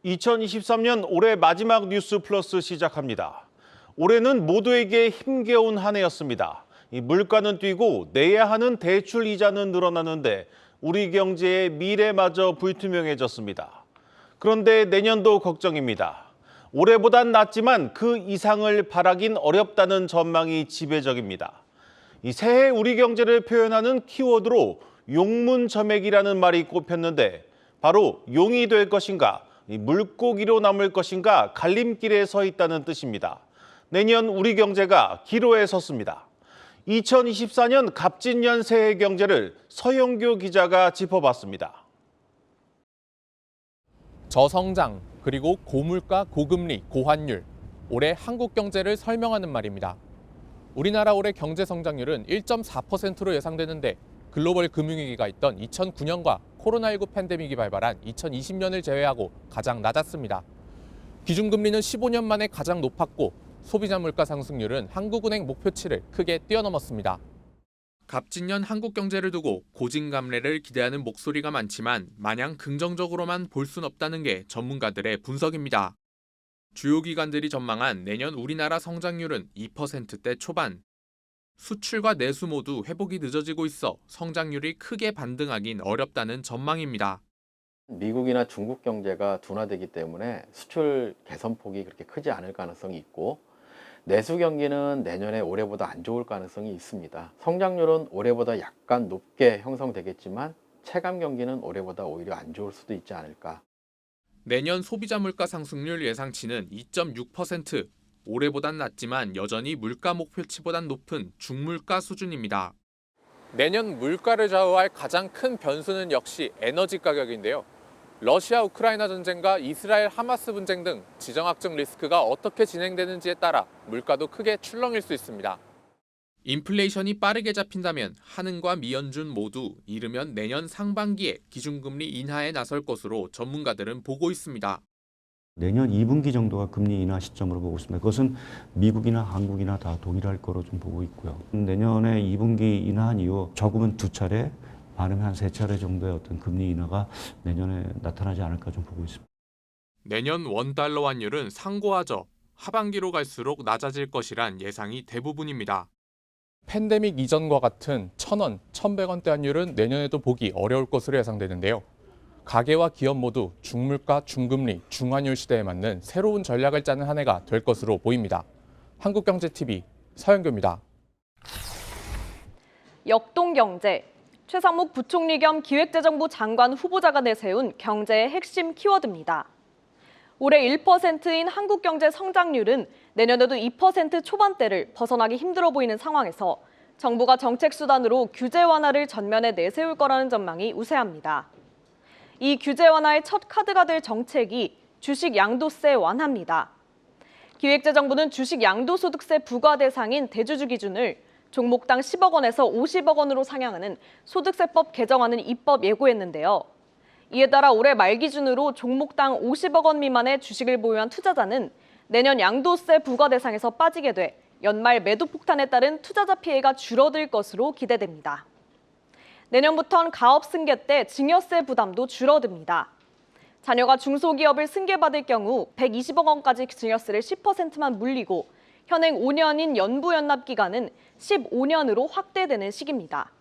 2023년 올해 마지막 뉴스 플러스 시작합니다. 올해는 모두에게 힘겨운 한 해였습니다. 물가는 뛰고 내야 하는 대출 이자는 늘어나는데 우리 경제의 미래마저 불투명해졌습니다. 그런데 내년도 걱정입니다. 올해보단 낫지만 그 이상을 바라긴 어렵다는 전망이 지배적입니다. 새해 우리 경제를 표현하는 키워드로 용문점액이라는 말이 꼽혔는데 바로 용이 될 것인가, 물고기로 남을 것인가 갈림길에 서 있다는 뜻입니다. 내년 우리 경제가 기로에 섰습니다. 2024년 갑진년 새해 경제를 서영교 기자가 짚어봤습니다. 저성장, 그리고 고물가, 고금리, 고환율. 올해 한국 경제를 설명하는 말입니다. 우리나라 올해 경제 성장률은 1.4%로 예상되는데 글로벌 금융위기가 있던 2009년과 코로나19 팬데믹이 발발한 2020년을 제외하고 가장 낮았습니다. 기준금리는 15년 만에 가장 높았고 소비자 물가 상승률은 한국은행 목표치를 크게 뛰어넘었습니다. 갑진년 한국 경제를 두고 고진감래를 기대하는 목소리가 많지만 마냥 긍정적으로만 볼 순 없다는 게 전문가들의 분석입니다. 주요 기관들이 전망한 내년 우리나라 성장률은 2%대 초반. 수출과 내수 모두 회복이 늦어지고 있어 성장률이 크게 반등하긴 어렵다는 전망입니다. 미국이나 중국 경제가 둔화되기 때문에 수출 개선폭이 그렇게 크지 않을 가능성이 있고 내수 경기는 내년에 올해보다 안 좋을 가능성이 있습니다. 성장률은 올해보다 약간 높게 형성되겠지만 체감 경기는 올해보다 오히려 안 좋을 수도 있지 않을까. 내년 소비자 물가 상승률 예상치는 2.6%. 올해보단 낮지만 여전히 물가 목표치보단 높은 중물가 수준입니다. 내년 물가를 좌우할 가장 큰 변수는 역시 에너지 가격인데요. 러시아 우크라이나 전쟁과 이스라엘 하마스 분쟁 등 지정학적 리스크가 어떻게 진행되는지에 따라 물가도 크게 출렁일 수 있습니다. 인플레이션이 빠르게 잡힌다면 한은과 미연준 모두 이르면 내년 상반기에 기준금리 인하에 나설 것으로 전문가들은 보고 있습니다. 내년 2분기 정도가 금리 인하 시점으로 보고 있습니다. 그것은 미국이나 한국이나 다 동일할 거로 좀 보고 있고요. 내년에 2분기 인하한 이후 적으면 2차례, 많으면 한 3차례 정도의 어떤 금리 인하가 내년에 나타나지 않을까 좀 보고 있습니다. 내년 원달러 환율은 상고하죠. 하반기로 갈수록 낮아질 것이란 예상이 대부분입니다. 팬데믹 이전과 같은 1,000원, 1,100원대 환율은 내년에도 보기 어려울 것으로 예상되는데요. 가계와 기업 모두 중물가, 중금리, 중환율 시대에 맞는 새로운 전략을 짜는 한 해가 될 것으로 보입니다. 한국경제TV 서영교입니다. 역동경제, 최상목 부총리 겸 기획재정부 장관 후보자가 내세운 경제의 핵심 키워드입니다. 올해 1%인 한국 경제 성장률은 내년에도 2% 초반대를 벗어나기 힘들어 보이는 상황에서 정부가 정책 수단으로 규제 완화를 전면에 내세울 거라는 전망이 우세합니다. 이 규제 완화의 첫 카드가 될 정책이 주식 양도세 완화입니다. 기획재정부는 주식 양도소득세 부과 대상인 대주주 기준을 종목당 10억 원에서 50억 원으로 상향하는 소득세법 개정안을 입법 예고했는데요. 이에 따라 올해 말 기준으로 종목당 50억 원 미만의 주식을 보유한 투자자는 내년 양도세 부과 대상에서 빠지게 돼 연말 매도 폭탄에 따른 투자자 피해가 줄어들 것으로 기대됩니다. 내년부터는 가업 승계 때 증여세 부담도 줄어듭니다. 자녀가 중소기업을 승계받을 경우 120억 원까지 증여세를 10%만 물리고 현행 5년인 연부연납 기간은 15년으로 확대되는 시기입니다.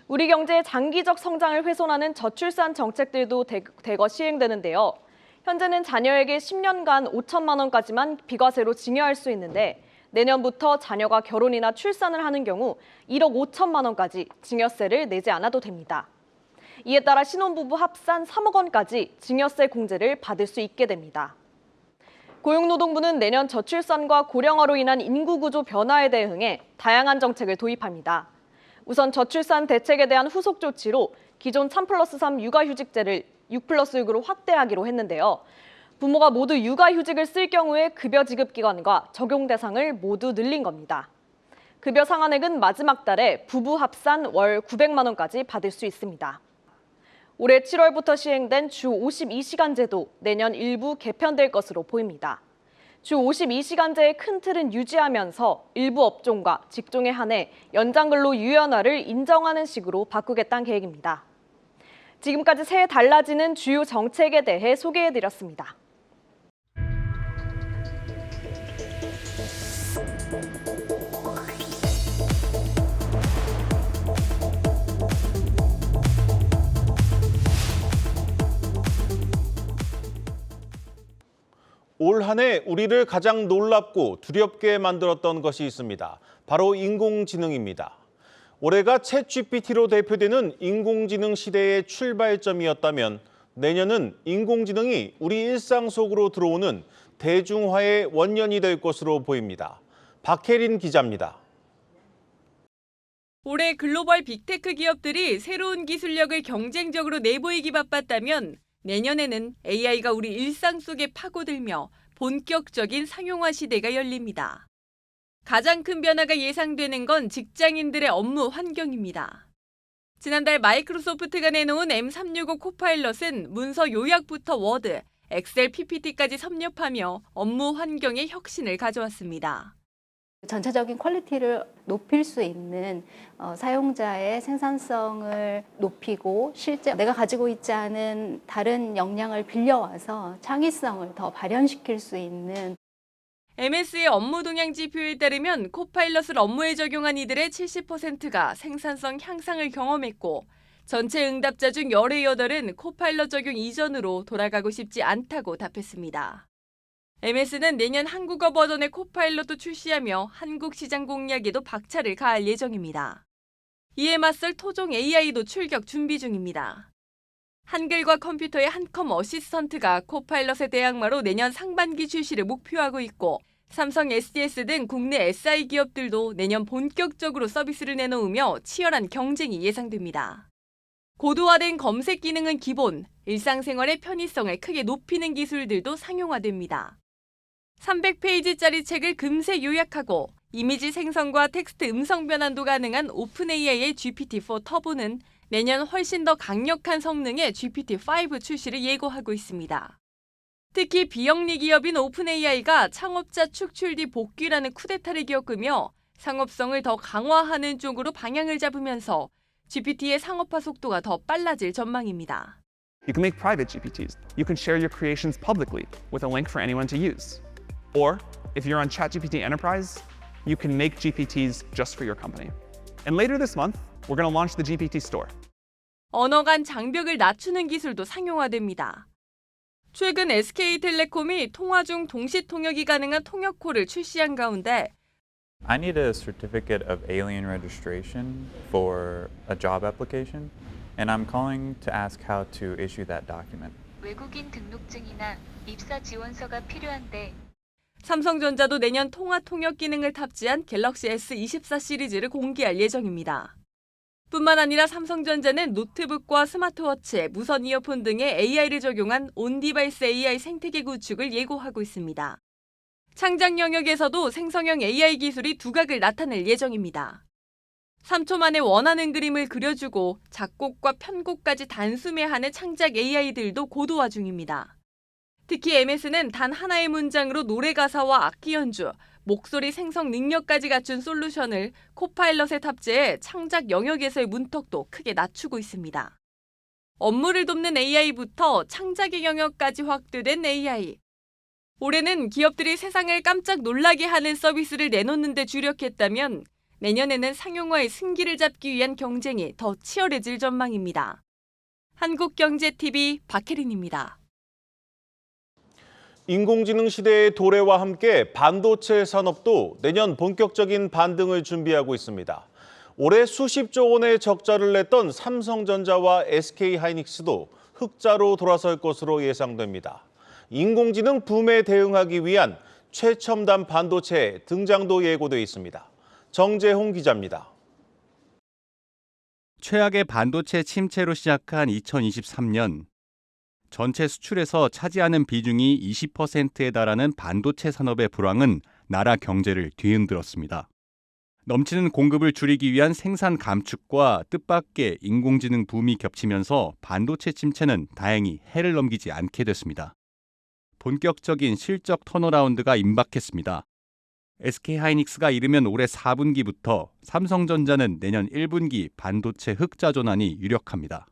우리 경제의 장기적 성장을 훼손하는 저출산 정책들도 대거 시행되는데요. 현재는 자녀에게 10년간 5천만 원까지만 비과세로 증여할 수 있는데 내년부터 자녀가 결혼이나 출산을 하는 경우 1억 5천만 원까지 증여세를 내지 않아도 됩니다. 이에 따라 신혼부부 합산 3억 원까지 증여세 공제를 받을 수 있게 됩니다. 고용노동부는 내년 저출산과 고령화로 인한 인구구조 변화에 대응해 다양한 정책을 도입합니다. 우선 저출산 대책에 대한 후속 조치로 기존 3+3 육아휴직제를 6+6으로 확대하기로 했는데요. 부모가 모두 육아휴직을 쓸 경우에 급여 지급 기간과 적용 대상을 모두 늘린 겁니다. 급여 상한액은 마지막 달에 부부 합산 월 900만 원까지 받을 수 있습니다. 올해 7월부터 시행된 주 52시간제도 내년 일부 개편될 것으로 보입니다. 주 52시간제의 큰 틀은 유지하면서 일부 업종과 직종에 한해 연장근로 유연화를 인정하는 식으로 바꾸겠다는 계획입니다. 지금까지 새해 달라지는 주요 정책에 대해 소개해드렸습니다. 올 한 해 우리를 가장 놀랍고 두렵게 만들었던 것이 있습니다. 바로 인공지능입니다. 올해가 챗GPT로 대표되는 인공지능 시대의 출발점이었다면 내년은 인공지능이 우리 일상 속으로 들어오는 대중화의 원년이 될 것으로 보입니다. 박혜린 기자입니다. 올해 글로벌 빅테크 기업들이 새로운 기술력을 경쟁적으로 내보이기 바빴다면 내년에는 AI가 우리 일상 속에 파고들며 본격적인 상용화 시대가 열립니다. 가장 큰 변화가 예상되는 건 직장인들의 업무 환경입니다. 지난달 마이크로소프트가 내놓은 M365 코파일럿은 문서 요약부터 워드, 엑셀, PPT까지 섭렵하며 업무 환경에 혁신을 가져왔습니다. 전체적인 퀄리티를 높일 수 있는 사용자의 생산성을 높이고 실제 내가 가지고 있지 않은 다른 역량을 빌려와서 창의성을 더 발현시킬 수 있는 MS의 업무 동향 지표에 따르면 코파일럿을 업무에 적용한 이들의 70%가 생산성 향상을 경험했고 전체 응답자 중 18은 코파일럿 적용 이전으로 돌아가고 싶지 않다고 답했습니다. MS는 내년 한국어 버전의 코파일럿도 출시하며 한국 시장 공략에도 박차를 가할 예정입니다. 이에 맞설 토종 AI도 출격 준비 중입니다. 한글과 컴퓨터의 한컴 어시스턴트가 코파일럿의 대항마로 내년 상반기 출시를 목표하고 있고 삼성, SDS 등 국내 SI 기업들도 내년 본격적으로 서비스를 내놓으며 치열한 경쟁이 예상됩니다. 고도화된 검색 기능은 기본, 일상생활의 편의성을 크게 높이는 기술들도 상용화됩니다. 300페이지짜리 책을 금세 요약하고 이미지 생성과 텍스트 음성 변환도 가능한 오픈AI의 GPT-4 터보는 내년 훨씬 더 강력한 성능의 GPT-5 출시를 예고하고 있습니다. 특히 비영리 기업인 오픈AI가 창업자 축출 뒤 복귀라는 쿠데타를 겪으며 상업성을 더 강화하는 쪽으로 방향을 잡으면서 GPT의 상업화 속도가 더 빨라질 전망입니다. You can make private GPTs. You can share your creations publicly with a link for anyone to use. Or, if you're on ChatGPT Enterprise, you can make GPTs just for your company. And later this month, we're going to launch the GPT Store. 언어 간 장벽을 낮추는 기술도 상용화됩니다. 최근 SK텔레콤이 통화 중 동시 통역이 가능한 통역코를 출시한 가운데 I need a certificate of alien registration for a job application, and I'm calling to ask how to issue that document. 외국인 등록증이나 입사 지원서가 필요한데 삼성전자도 내년 통화 통역 기능을 탑재한 갤럭시 S24 시리즈를 공개할 예정입니다. 뿐만 아니라 삼성전자는 노트북과 스마트워치, 무선 이어폰 등의 AI를 적용한 온디바이스 AI 생태계 구축을 예고하고 있습니다. 창작 영역에서도 생성형 AI 기술이 두각을 나타낼 예정입니다. 3초 만에 원하는 그림을 그려주고 작곡과 편곡까지 단숨에 하는 창작 AI들도 고도화 중입니다. 특히 MS는 단 하나의 문장으로 노래 가사와 악기 연주, 목소리 생성 능력까지 갖춘 솔루션을 코파일럿에 탑재해 창작 영역에서의 문턱도 크게 낮추고 있습니다. 업무를 돕는 AI부터 창작의 영역까지 확대된 AI. 올해는 기업들이 세상을 깜짝 놀라게 하는 서비스를 내놓는 데 주력했다면 내년에는 상용화의 승기를 잡기 위한 경쟁이 더 치열해질 전망입니다. 한국경제TV 박혜린입니다. 인공지능 시대의 도래와 함께 반도체 산업도 내년 본격적인 반등을 준비하고 있습니다. 올해 수십조 원의 적자를 냈던 삼성전자와 SK하이닉스도 흑자로 돌아설 것으로 예상됩니다. 인공지능 붐에 대응하기 위한 최첨단 반도체 등장도 예고돼 있습니다. 정재홍 기자입니다. 최악의 반도체 침체로 시작한 2023년. 전체 수출에서 차지하는 비중이 20%에 달하는 반도체 산업의 불황은 나라 경제를 뒤흔들었습니다. 넘치는 공급을 줄이기 위한 생산 감축과 뜻밖의 인공지능 붐이 겹치면서 반도체 침체는 다행히 해를 넘기지 않게 됐습니다. 본격적인 실적 턴어라운드가 임박했습니다. SK하이닉스가 이르면 올해 4분기부터 삼성전자는 내년 1분기 반도체 흑자 전환이 유력합니다.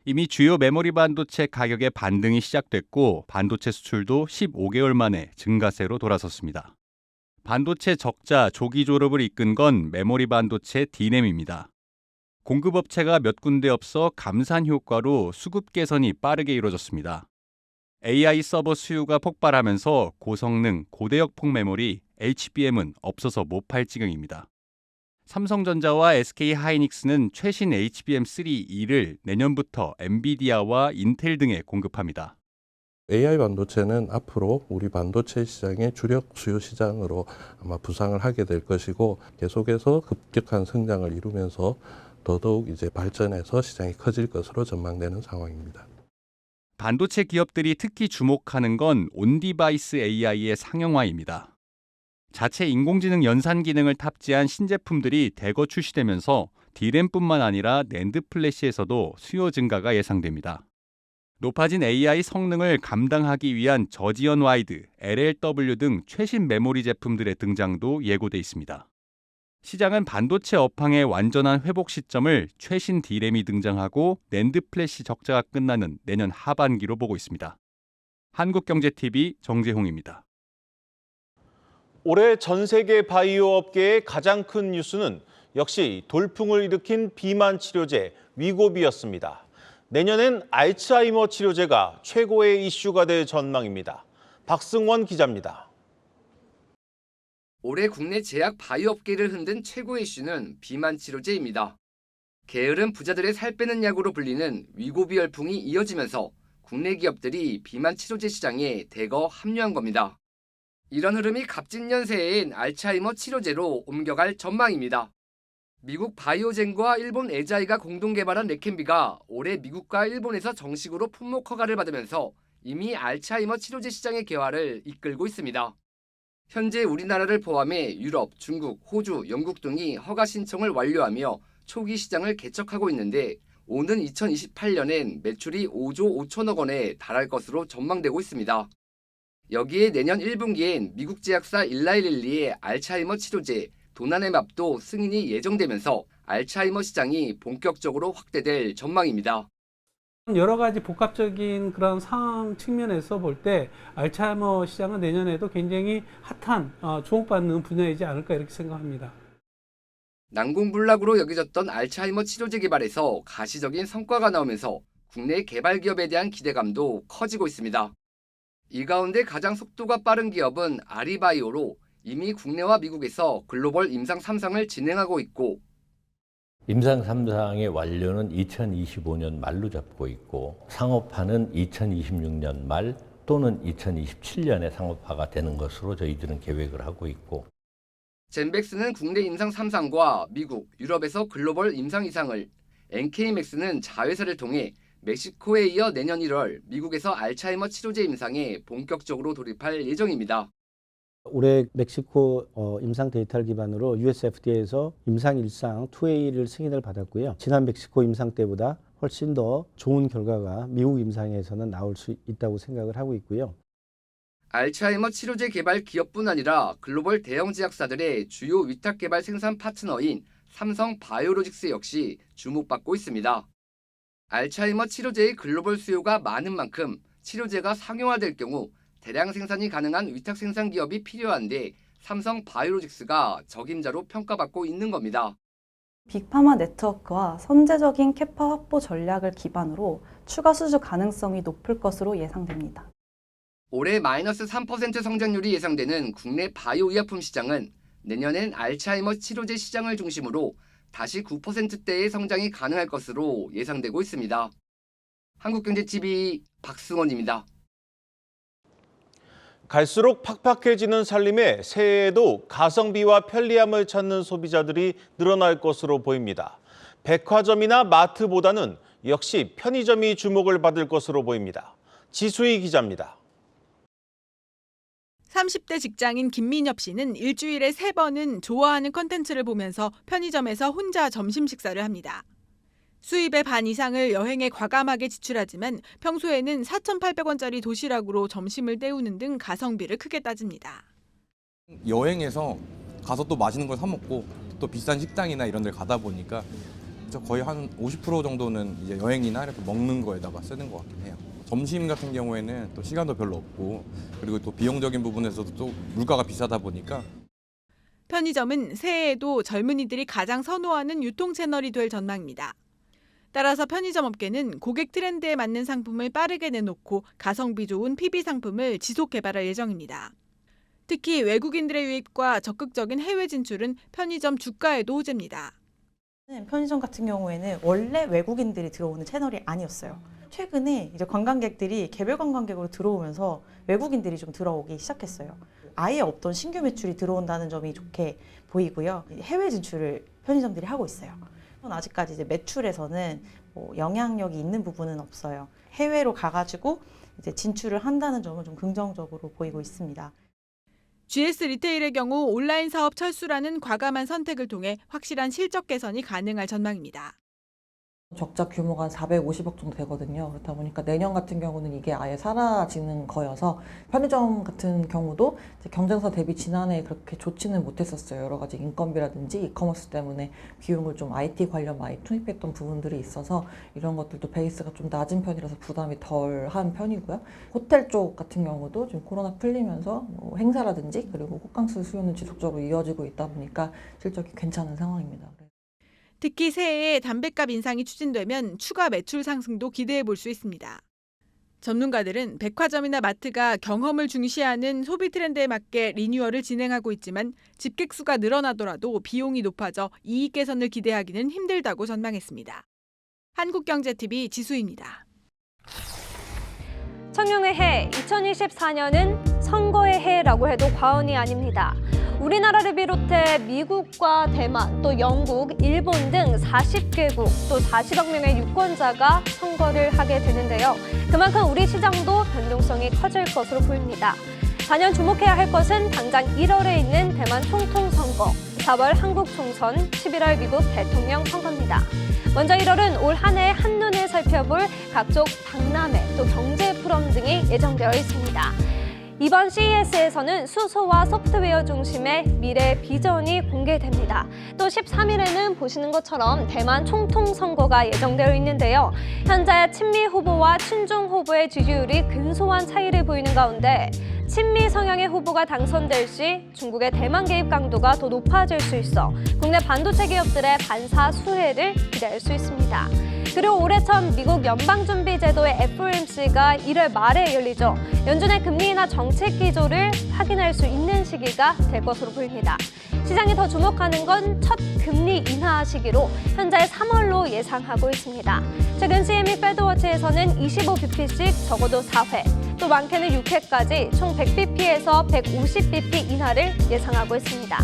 이미 주요 메모리 반도체 가격의 반등이 시작됐고 반도체 수출도 15개월 만에 증가세로 돌아섰습니다. 반도체 적자 조기 졸업을 이끈 건 메모리 반도체 D램입니다. 공급업체가 몇 군데 없어 감산 효과로 수급 개선이 빠르게 이루어졌습니다. AI 서버 수요가 폭발하면서 고성능, 고대역폭 메모리 HBM은 없어서 못 팔 지경입니다. 삼성전자와 SK하이닉스는 최신 HBM3E를 내년부터 엔비디아와 인텔 등에 공급합니다. AI 반도체는 앞으로 우리 반도체 시장의 주력 수요 시장으로 아마 부상을 하게 될 것이고 계속해서 급격한 성장을 이루면서 더더욱 이제 발전해서 시장이 커질 것으로 전망되는 상황입니다. 반도체 기업들이 특히 주목하는 건 온디바이스 AI의 상용화입니다. 자체 인공지능 연산 기능을 탑재한 신제품들이 대거 출시되면서 D램뿐만 아니라 낸드 플래시에서도 수요 증가가 예상됩니다. 높아진 AI 성능을 감당하기 위한 저지연 와이드, LLW 등 최신 메모리 제품들의 등장도 예고돼 있습니다. 시장은 반도체 업황의 완전한 회복 시점을 최신 D램이 등장하고 낸드 플래시 적자가 끝나는 내년 하반기로 보고 있습니다. 한국경제TV 정재홍입니다. 올해 전 세계 바이오 업계의 가장 큰 뉴스는 역시 돌풍을 일으킨 비만 치료제 위고비였습니다. 내년엔 알츠하이머 치료제가 최고의 이슈가 될 전망입니다. 박승원 기자입니다. 올해 국내 제약 바이오 업계를 흔든 최고의 이슈는 비만 치료제입니다. 게으른 부자들의 살 빼는 약으로 불리는 위고비 열풍이 이어지면서 국내 기업들이 비만 치료제 시장에 대거 합류한 겁니다. 이런 흐름이 갑진 연세인 알츠하이머 치료제로 옮겨갈 전망입니다. 미국 바이오젠과 일본 에자이가 공동 개발한 레켐비가 올해 미국과 일본에서 정식으로 품목 허가를 받으면서 이미 알츠하이머 치료제 시장의 개화를 이끌고 있습니다. 현재 우리나라를 포함해 유럽, 중국, 호주, 영국 등이 허가 신청을 완료하며 초기 시장을 개척하고 있는데 오는 2028년엔 매출이 5조 5천억 원에 달할 것으로 전망되고 있습니다. 여기에 내년 1분기엔 미국 제약사 일라이릴리의 알츠하이머 치료제 도나네맙도 승인이 예정되면서 알츠하이머 시장이 본격적으로 확대될 전망입니다. 여러 가지 복합적인 그런 상황 측면에서 볼 때 알츠하이머 시장은 내년에도 굉장히 핫한 주목받는 분야이지 않을까 이렇게 생각합니다. 난공불락으로 여겨졌던 알츠하이머 치료제 개발에서 가시적인 성과가 나오면서 국내 개발 기업에 대한 기대감도 커지고 있습니다. 이 가운데 가장 속도가 빠른 기업은 아리바이오로 이미 국내와 미국에서 글로벌 임상 3상을 진행하고 있고 임상 3상의 완료는 2025년 말로 잡고 있고 상업화는 2026년 말 또는 2027년에 상업화가 되는 것으로 저희들은 계획을 하고 있고 젠백스는 국내 임상 3상과 미국, 유럽에서 글로벌 임상 2상을 NK맥스는 자회사를 통해 멕시코에 이어 내년 1월 미국에서 알츠하이머 치료제 임상에 본격적으로 돌입할 예정입니다. 올해 멕시코 임상 데이터를 기반으로 US FDA에서 임상 1상 2A를 승인을 받았고요. 지난 멕시코 임상 때보다 훨씬 더 좋은 결과가 미국 임상에서는 나올 수 있다고 생각을 하고 있고요. 알츠하이머 치료제 개발 기업뿐 아니라 글로벌 대형 제약사들의 주요 위탁 개발 생산 파트너인 삼성 바이오로직스 역시 주목받고 있습니다. 알츠하이머 치료제의 글로벌 수요가 많은 만큼 치료제가 상용화될 경우 대량 생산이 가능한 위탁 생산 기업이 필요한데 삼성 바이오로직스가 적임자로 평가받고 있는 겁니다. 빅파마 네트워크와 선제적인 캐파 확보 전략을 기반으로 추가 수주 가능성이 높을 것으로 예상됩니다. 올해 마이너스 3% 성장률이 예상되는 국내 바이오 의약품 시장은 내년엔 알츠하이머 치료제 시장을 중심으로 다시 9%대의 성장이 가능할 것으로 예상되고 있습니다. 한국경제TV 박승원입니다. 갈수록 팍팍해지는 살림에 새해에도 가성비와 편리함을 찾는 소비자들이 늘어날 것으로 보입니다. 백화점이나 마트보다는 역시 편의점이 주목을 받을 것으로 보입니다. 지수희 기자입니다. 30대 직장인 김민엽 씨는 일주일에 3번은 좋아하는 콘텐츠를 보면서 편의점에서 혼자 점심 식사를 합니다. 수입의 반 이상을 여행에 과감하게 지출하지만 평소에는 4,800원짜리 도시락으로 점심을 때우는 등 가성비를 크게 따집니다. 여행에서 가서 또 맛있는 걸 사 먹고 또 비싼 식당이나 이런 데 가다 보니까 그래서 거의 한 50% 정도는 이제 여행이나 이렇게 먹는 거에다가 쓰는 것 같긴 해요. 점심 같은 경우에는 또 시간도 별로 없고 그리고 또 비용적인 부분에서도 또 물가가 비싸다 보니까 편의점은 새해에도 젊은이들이 가장 선호하는 유통 채널이 될 전망입니다. 따라서 편의점 업계는 고객 트렌드에 맞는 상품을 빠르게 내놓고 가성비 좋은 PB 상품을 지속 개발할 예정입니다. 특히 외국인들의 유입과 적극적인 해외 진출은 편의점 주가에도 호재입니다. 편의점 같은 경우에는 원래 외국인들이 들어오는 채널이 아니었어요. 최근에 이제 관광객들이 개별 관광객으로 들어오면서 외국인들이 좀 들어오기 시작했어요. 아예 없던 신규 매출이 들어온다는 점이 좋게 보이고요. 해외 진출을 편의점들이 하고 있어요. 아직까지 이제 매출에서는 영향력이 있는 부분은 없어요. 해외로 가가지고 이제 진출을 한다는 점은 좀 긍정적으로 보이고 있습니다. GS 리테일의 경우 온라인 사업 철수라는 과감한 선택을 통해 확실한 실적 개선이 가능할 전망입니다. 적자 규모가 한 450억 정도 되거든요. 그렇다 보니까 내년 같은 경우는 이게 아예 사라지는 거여서 편의점 같은 경우도 경쟁사 대비 지난해 그렇게 좋지는 못했었어요. 여러 가지 인건비라든지 이커머스 때문에 비용을 좀 IT 관련 많이 투입했던 부분들이 있어서 이런 것들도 베이스가 좀 낮은 편이라서 부담이 덜한 편이고요. 호텔 쪽 같은 경우도 지금 코로나 풀리면서 뭐 행사라든지 그리고 호캉스 수요는 지속적으로 이어지고 있다 보니까 실적이 괜찮은 상황입니다. 특히 새해에 담뱃값 인상이 추진되면 추가 매출 상승도 기대해 볼 수 있습니다. 전문가들은 백화점이나 마트가 경험을 중시하는 소비 트렌드에 맞게 리뉴얼을 진행하고 있지만 집객 수가 늘어나더라도 비용이 높아져 이익 개선을 기대하기는 힘들다고 전망했습니다. 한국경제TV 지수입니다. 청룡의 해 2024년은 선거의 해라고 해도 과언이 아닙니다. 우리나라를 비롯해 미국과 대만, 또 영국, 일본 등 40개국, 또 40억 명의 유권자가 선거를 하게 되는데요. 그만큼 우리 시장도 변동성이 커질 것으로 보입니다. 단연 주목해야 할 것은 당장 1월에 있는 대만 총통선거, 4월 한국 총선, 11월 미국 대통령 선거입니다. 먼저 1월은 올 한 해 한눈에 살펴볼 각종 박람회, 또 경제 포럼 등이 예정되어 있습니다. 이번 CES에서는 수소와 소프트웨어 중심의 미래 비전이 공개됩니다. 또 13일에는 보시는 것처럼 대만 총통 선거가 예정되어 있는데요. 현재 친미 후보와 친중 후보의 지지율이 근소한 차이를 보이는 가운데 친미 성향의 후보가 당선될 시 중국의 대만 개입 강도가 더 높아질 수 있어 국내 반도체 기업들의 반사 수혜를 기대할 수 있습니다. 그리고 올해 처음 미국 연방준비제도의 FOMC가 1월 말에 열리죠. 연준의 금리 인하 정책 기조를 확인할 수 있는 시기가 될 것으로 보입니다. 시장이 더 주목하는 건 첫 금리 인하 시기로 현재 3월로 예상하고 있습니다. 최근 CME 패드워치에서는 25bp씩 적어도 4회, 또 많게는 6회까지 총 100bp에서 150bp 인하를 예상하고 있습니다.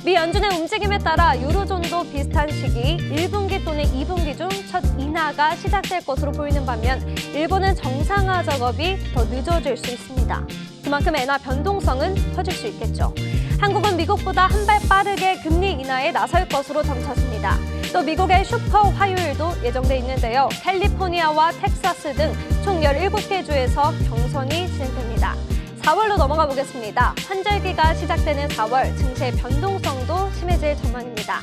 미 연준의 움직임에 따라 유로존도 비슷한 시기 1분기 또는 2분기 중 첫 인하가 시작될 것으로 보이는 반면 일본은 정상화 작업이 더 늦어질 수 있습니다. 그만큼 엔화 변동성은 커질 수 있겠죠. 한국은 미국보다 한 발 빠르게 금리 인하에 나설 것으로 점쳐집니다. 또 미국의 슈퍼 화요일도 예정돼 있는데요. 캘리포니아와 텍사스 등 총 17개 주에서 경선이 진행됩니다. 4월로 넘어가 보겠습니다. 환절기가 시작되는 4월, 증시의 변동성도 심해질 전망입니다.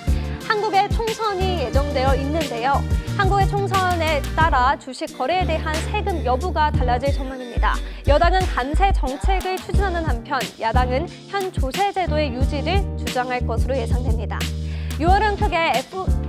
한국의 총선이 예정되어 있는데요. 한국의 총선에 따라 주식 거래에 대한 세금 여부가 달라질 전망입니다. 여당은 감세 정책을 추진하는 한편 야당은 현 조세 제도의 유지를 주장할 것으로 예상됩니다. 6월은 크게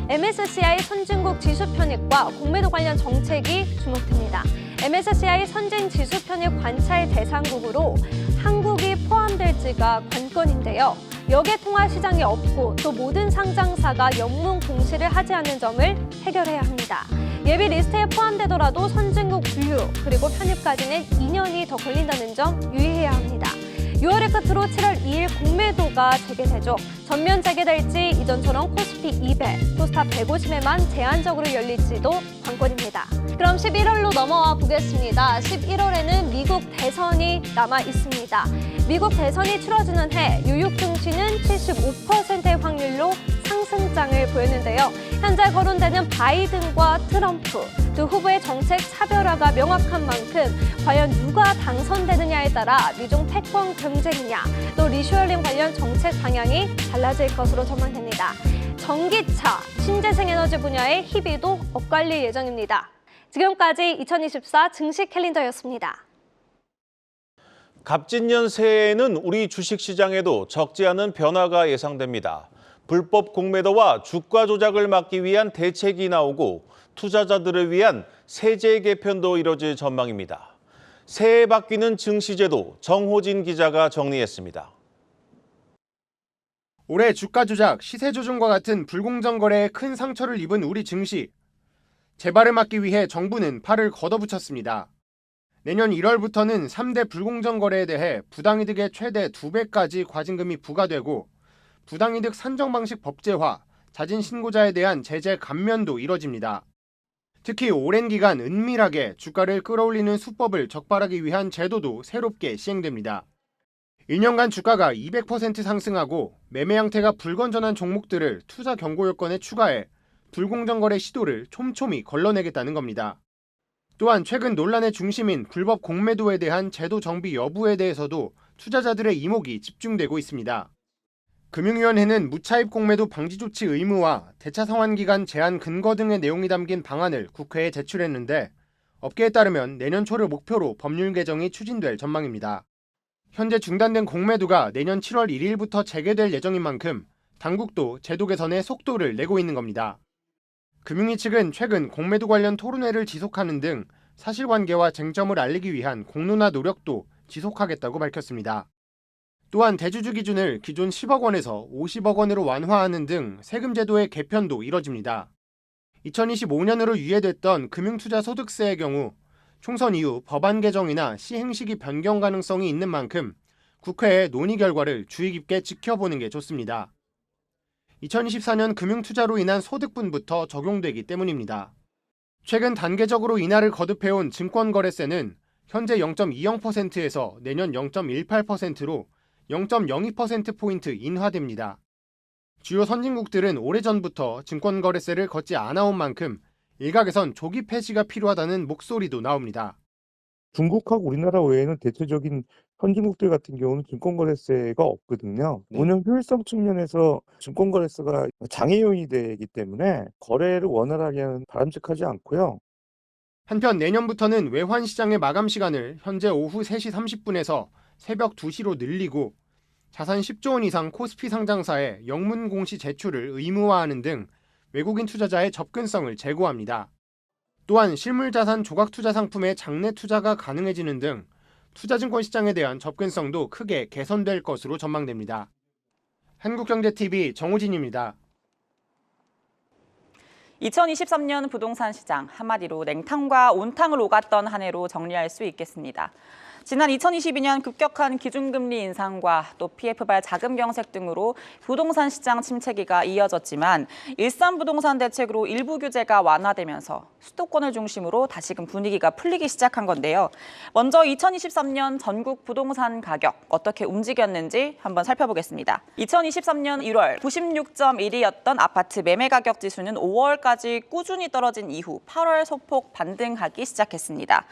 MSCI 선진국 지수 편입과 공매도 관련 정책이 주목됩니다. MSCI 선진 지수 편입 관찰 대상국으로 한국이 포함될지가 관건인데요. 역외 통화 시장이 없고 또 모든 상장사가 영문 공시를 하지 않는 점을 해결해야 합니다. 예비 리스트에 포함되더라도 선진국 분류 그리고 편입까지는 2년이 더 걸린다는 점 유의해야 합니다. 6월의 끝으로 7월 2일 공매도가 재개되죠. 전면 재개될지 이전처럼 코스피 200, 코스닥 150에만 제한적으로 열릴지도 관건입니다. 그럼 11월로 넘어와 보겠습니다. 11월에는 미국 대선이 남아 있습니다. 미국 대선이 치러지는 해 뉴욕 증시는 75%의 확률로 상승장을 보였는데요. 현재 거론되는 바이든과 트럼프 두 후보의 정책 차별화가 명확한 만큼 과연 누가 당선되느냐에 따라 미중 패권 경쟁이냐 또 리쇼어링 관련 정책 방향이 달라질 것으로 전망됩니다. 전기차, 신재생 에너지 분야의 희비도 엇갈릴 예정입니다. 지금까지 2024 증시 캘린더였습니다. 갑진년 새해에는 우리 주식시장에도 적지 않은 변화가 예상됩니다. 불법 공매도와 주가 조작을 막기 위한 대책이 나오고 투자자들을 위한 세제 개편도 이뤄질 전망입니다. 새해 바뀌는 증시제도 정호진 기자가 정리했습니다. 올해 주가 조작, 시세 조종과 같은 불공정 거래에 큰 상처를 입은 우리 증시. 재발을 막기 위해 정부는 팔을 걷어붙였습니다. 내년 1월부터는 3대 불공정 거래에 대해 부당이득의 최대 2배까지 과징금이 부과되고 부당이득 산정 방식 법제화, 자진 신고자에 대한 제재 감면도 이뤄집니다. 특히 오랜 기간 은밀하게 주가를 끌어올리는 수법을 적발하기 위한 제도도 새롭게 시행됩니다. 1년간 주가가 200% 상승하고 매매 양태가 불건전한 종목들을 투자 경고 요건에 추가해 불공정 거래 시도를 촘촘히 걸러내겠다는 겁니다. 또한 최근 논란의 중심인 불법 공매도에 대한 제도 정비 여부에 대해서도 투자자들의 이목이 집중되고 있습니다. 금융위원회는 무차입 공매도 방지 조치 의무와 대차 상환 기간 제한 근거 등의 내용이 담긴 방안을 국회에 제출했는데 업계에 따르면 내년 초를 목표로 법률 개정이 추진될 전망입니다. 현재 중단된 공매도가 내년 7월 1일부터 재개될 예정인 만큼 당국도 제도 개선에 속도를 내고 있는 겁니다. 금융위 측은 최근 공매도 관련 토론회를 지속하는 등 사실관계와 쟁점을 알리기 위한 공론화 노력도 지속하겠다고 밝혔습니다. 또한 대주주 기준을 기존 10억 원에서 50억 원으로 완화하는 등 세금 제도의 개편도 이뤄집니다. 2025년으로 유예됐던 금융투자소득세의 경우 총선 이후 법안 개정이나 시행 시기 변경 가능성이 있는 만큼 국회의 논의 결과를 주의 깊게 지켜보는 게 좋습니다. 2024년 금융투자로 인한 소득분부터 적용되기 때문입니다. 최근 단계적으로 인하를 거듭해온 증권거래세는 현재 0.20%에서 내년 0.18%로 0.02%포인트 인하됩니다. 주요 선진국들은 오래전부터 증권거래세를 걷지 않아온 만큼 일각에선 조기 폐지가 필요하다는 목소리도 나옵니다. 중국하고 우리나라 외에는 대체적인 선진국들 같은 경우는 증권거래세가 없거든요. 운영 효율성 측면에서 증권거래세가 장애 요인이 되기 때문에 거래를 원활하게 하는 바람직하지 않고요. 한편 내년부터는 외환시장의 마감 시간을 현재 오후 3시 30분에서 새벽 2시로 늘리고 자산 10조 원 이상 코스피 상장사의 영문 공시 제출을 의무화하는 등 외국인 투자자의 접근성을 제고합니다. 또한 실물자산 조각투자 상품의 장내 투자가 가능해지는 등 투자증권 시장에 대한 접근성도 크게 개선될 것으로 전망됩니다. 한국경제TV 정호진입니다. 2023년 부동산 시장, 한마디로 냉탕과 온탕을 오갔던 한 해로 정리할 수 있겠습니다. 지난 2022년 급격한 기준금리 인상과 또 PF발 자금 경색 등으로 부동산 시장 침체기가 이어졌지만 일산부동산 대책으로 일부 규제가 완화되면서 수도권을 중심으로 다시금 분위기가 풀리기 시작한 건데요. 먼저 2023년 전국 부동산 가격 어떻게 움직였는지 한번 살펴보겠습니다. 2023년 1월 96.1이었던 아파트 매매 가격 지수는 5월까지 꾸준히 떨어진 이후 8월 소폭 반등하기 시작했습니다.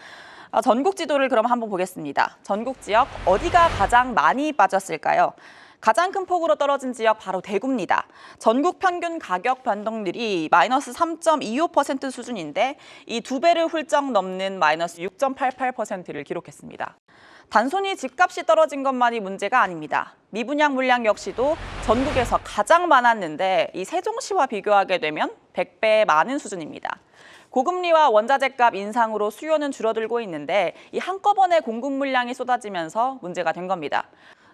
전국 지도를 그럼 한번 보겠습니다. 전국 지역 어디가 가장 많이 빠졌을까요? 가장 큰 폭으로 떨어진 지역 바로 대구입니다. 전국 평균 가격 변동률이 마이너스 3.25% 수준인데 이 2배를 훌쩍 넘는 마이너스 6.88%를 기록했습니다. 단순히 집값이 떨어진 것만이 문제가 아닙니다. 미분양 물량 역시도 전국에서 가장 많았는데 이 세종시와 비교하게 되면 100배 많은 수준입니다. 고금리와 원자재값 인상으로 수요는 줄어들고 있는데 이 한꺼번에 공급 물량이 쏟아지면서 문제가 된 겁니다.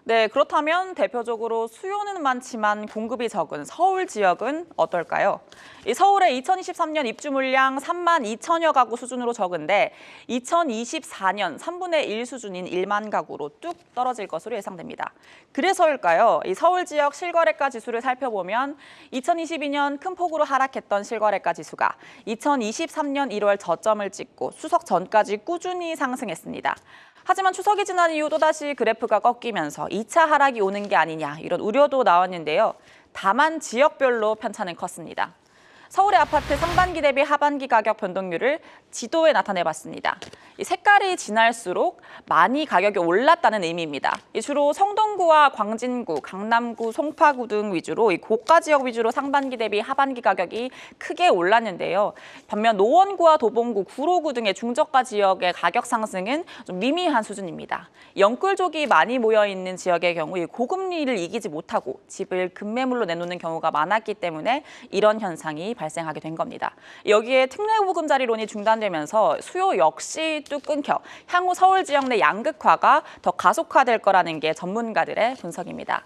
네, 그렇다면 대표적으로 수요는 많지만 공급이 적은 서울 지역은 어떨까요? 이 서울의 2023년 입주 물량 3만 2천여 가구 수준으로 적은데 2024년 3분의 1 수준인 1만 가구로 뚝 떨어질 것으로 예상됩니다. 그래서일까요? 이 서울 지역 실거래가 지수를 살펴보면 2022년 큰 폭으로 하락했던 실거래가 지수가 2023년 1월 저점을 찍고 추석 전까지 꾸준히 상승했습니다. 하지만 추석이 지난 이후 또다시 그래프가 꺾이면서 2차 하락이 오는 게 아니냐 이런 우려도 나왔는데요. 다만 지역별로 편차는 컸습니다. 서울의 아파트 상반기 대비 하반기 가격 변동률을 지도에 나타내봤습니다. 이 색깔이 진할수록 많이 가격이 올랐다는 의미입니다. 주로 성동구와 광진구, 강남구, 송파구 등 위주로 이 고가 지역 위주로 상반기 대비 하반기 가격이 크게 올랐는데요. 반면 노원구와 도봉구, 구로구 등의 중저가 지역의 가격 상승은 좀 미미한 수준입니다. 영끌족이 많이 모여 있는 지역의 경우 이 고금리를 이기지 못하고 집을 급매물로 내놓는 경우가 많았기 때문에 이런 현상이 발생하게 된 겁니다. 여기에 특례보금자리론이 중단되면서 수요 역시 뚝 끊겨 향후 서울 지역 내 양극화가 더 가속화될 거라는 게 전문가들의 분석입니다.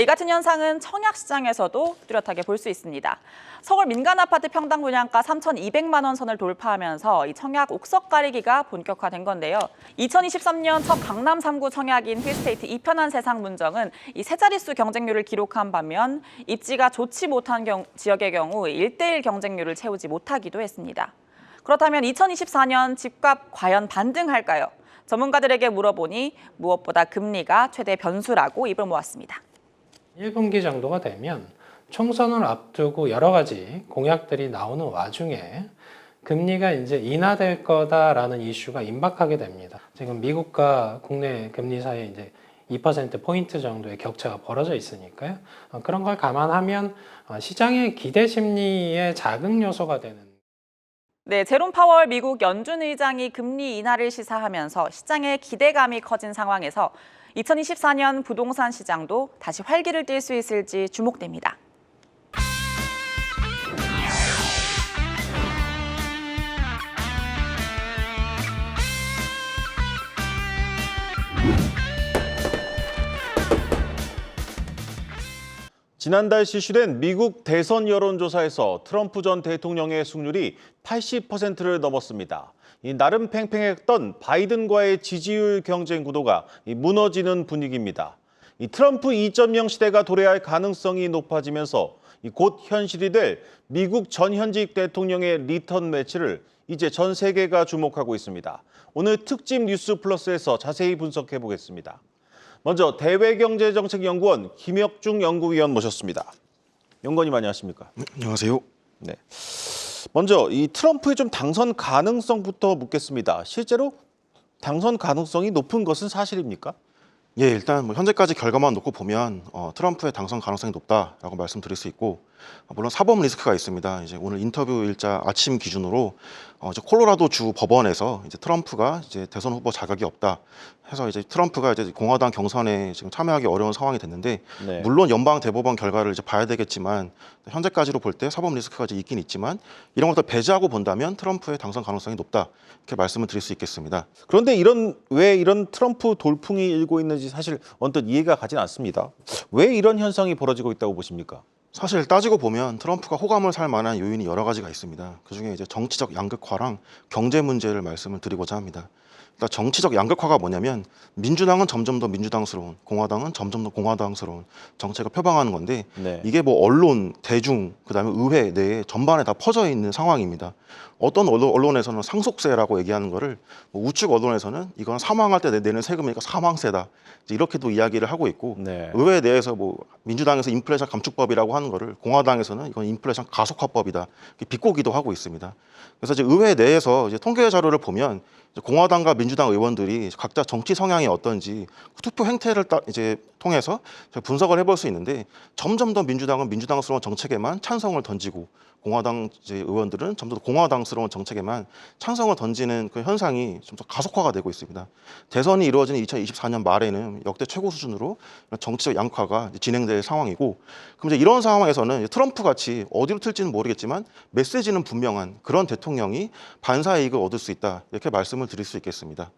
이 같은 현상은 청약시장에서도 뚜렷하게 볼 수 있습니다. 서울 민간아파트 평당 분양가 3,200만 원 선을 돌파하면서 이 청약 옥석 가리기가 본격화된 건데요. 2023년 첫 강남 3구 청약인 힐스테이트 이편한 세상 문정은 이 세 자릿수 경쟁률을 기록한 반면 입지가 좋지 못한 지역의 경우 1대1 경쟁률을 채우지 못하기도 했습니다. 그렇다면 2024년 집값 과연 반등할까요? 전문가들에게 물어보니 무엇보다 금리가 최대 변수라고 입을 모았습니다. 1분기 정도가 되면 총선을 앞두고 여러 가지 공약들이 나오는 와중에 금리가 이제 인하될 거다라는 이슈가 임박하게 됩니다. 지금 미국과 국내 금리 사이에 이제 2%포인트 정도의 격차가 벌어져 있으니까요. 그런 걸 감안하면 시장의 기대 심리의 자극 요소가 되는. 네, 제롬 파월 미국 연준 의장이 금리 인하를 시사하면서 시장의 기대감이 커진 상황에서 2024년 부동산 시장도 다시 활기를 띨 수 있을지 주목됩니다. 지난달 실시된 미국 대선 여론조사에서 트럼프 전 대통령의 승률이 80%를 넘었습니다. 나름 팽팽했던 바이든과의 지지율 경쟁 구도가 무너지는 분위기입니다. 트럼프 2.0 시대가 도래할 가능성이 높아지면서 곧 현실이 될 미국 전 현직 대통령의 리턴 매치를 이제 전 세계가 주목하고 있습니다. 오늘 특집 뉴스 플러스에서 자세히 분석해 보겠습니다. 먼저 대외경제정책연구원 김혁중 연구위원 모셨습니다. 연구원님 안녕하십니까? 안녕하세요. 네. 먼저 이 트럼프의 좀 당선 가능성부터 묻겠습니다. 실제로 당선 가능성이 높은 것은 사실입니까? 예, 일단 뭐 현재까지 결과만 놓고 보면 트럼프의 당선 가능성이 높다라고 말씀드릴 수 있고, 물론 사법 리스크가 있습니다. 이제 오늘 인터뷰 일자 아침 기준으로 이제 콜로라도 주 법원에서 이제 트럼프가 이제 대선 후보 자격이 없다 해서 이제 트럼프가 이제 공화당 경선에 지금 참여하기 어려운 상황이 됐는데, 네. 물론 연방 대법원 결과를 이제 봐야 되겠지만 현재까지로 볼 때 사법 리스크가 이제 있긴 있지만 이런 것들 배제하고 본다면 트럼프의 당선 가능성이 높다 이렇게 말씀을 드릴 수 있겠습니다. 그런데 왜 이런 트럼프 돌풍이 일고 있는지 사실 언뜻 이해가 가진 않습니다. 왜 이런 현상이 벌어지고 있다고 보십니까? 사실 따지고 보면 트럼프가 호감을 살 만한 요인이 여러 가지가 있습니다. 그중에 이제 정치적 양극화랑 경제 문제를 말씀을 드리고자 합니다. 일단 정치적 양극화가 뭐냐면 민주당은 점점 더 민주당스러운, 공화당은 점점 더 공화당스러운 정책을 표방하는 건데, 네. 이게 뭐 언론, 대중, 그다음에 의회 내에 전반에 다 퍼져 있는 상황입니다. 어떤 언론에서는 상속세라고 얘기하는 거를 우측 언론에서는 이건 사망할 때 내는 세금이니까 사망세다 이렇게도 이야기를 하고 있고, 네. 의회 내에서 뭐 민주당에서 인플레이션 감축법이라고 하는 거를 공화당에서는 이건 인플레이션 가속화법이다 비꼬기도 하고 있습니다. 그래서 이제 의회 내에서 이제 통계 자료를 보면 공화당과 민주당 의원들이 각자 정치 성향이 어떤지 투표 행태를 이제 통해서 분석을 해볼 수 있는데, 점점 더 민주당은 민주당스러운 정책에만 찬성을 던지고 공화당 이제 의원들은 점점 더 공화당스러운 정책에만 찬성을 던지는 그 현상이 좀 더 가속화가 되고 있습니다. 대선이 이루어지는 2024년 말에는 역대 최고 수준으로 정치적 양극화가 진행될 상황이고, 그럼 이제 이런 상황에서는 트럼프 같이 어디로 튈지는 모르겠지만 메시지는 분명한 그런 대통령이 반사 이익을 얻을 수 있다 이렇게 말씀을 드릴 수 있겠습니다.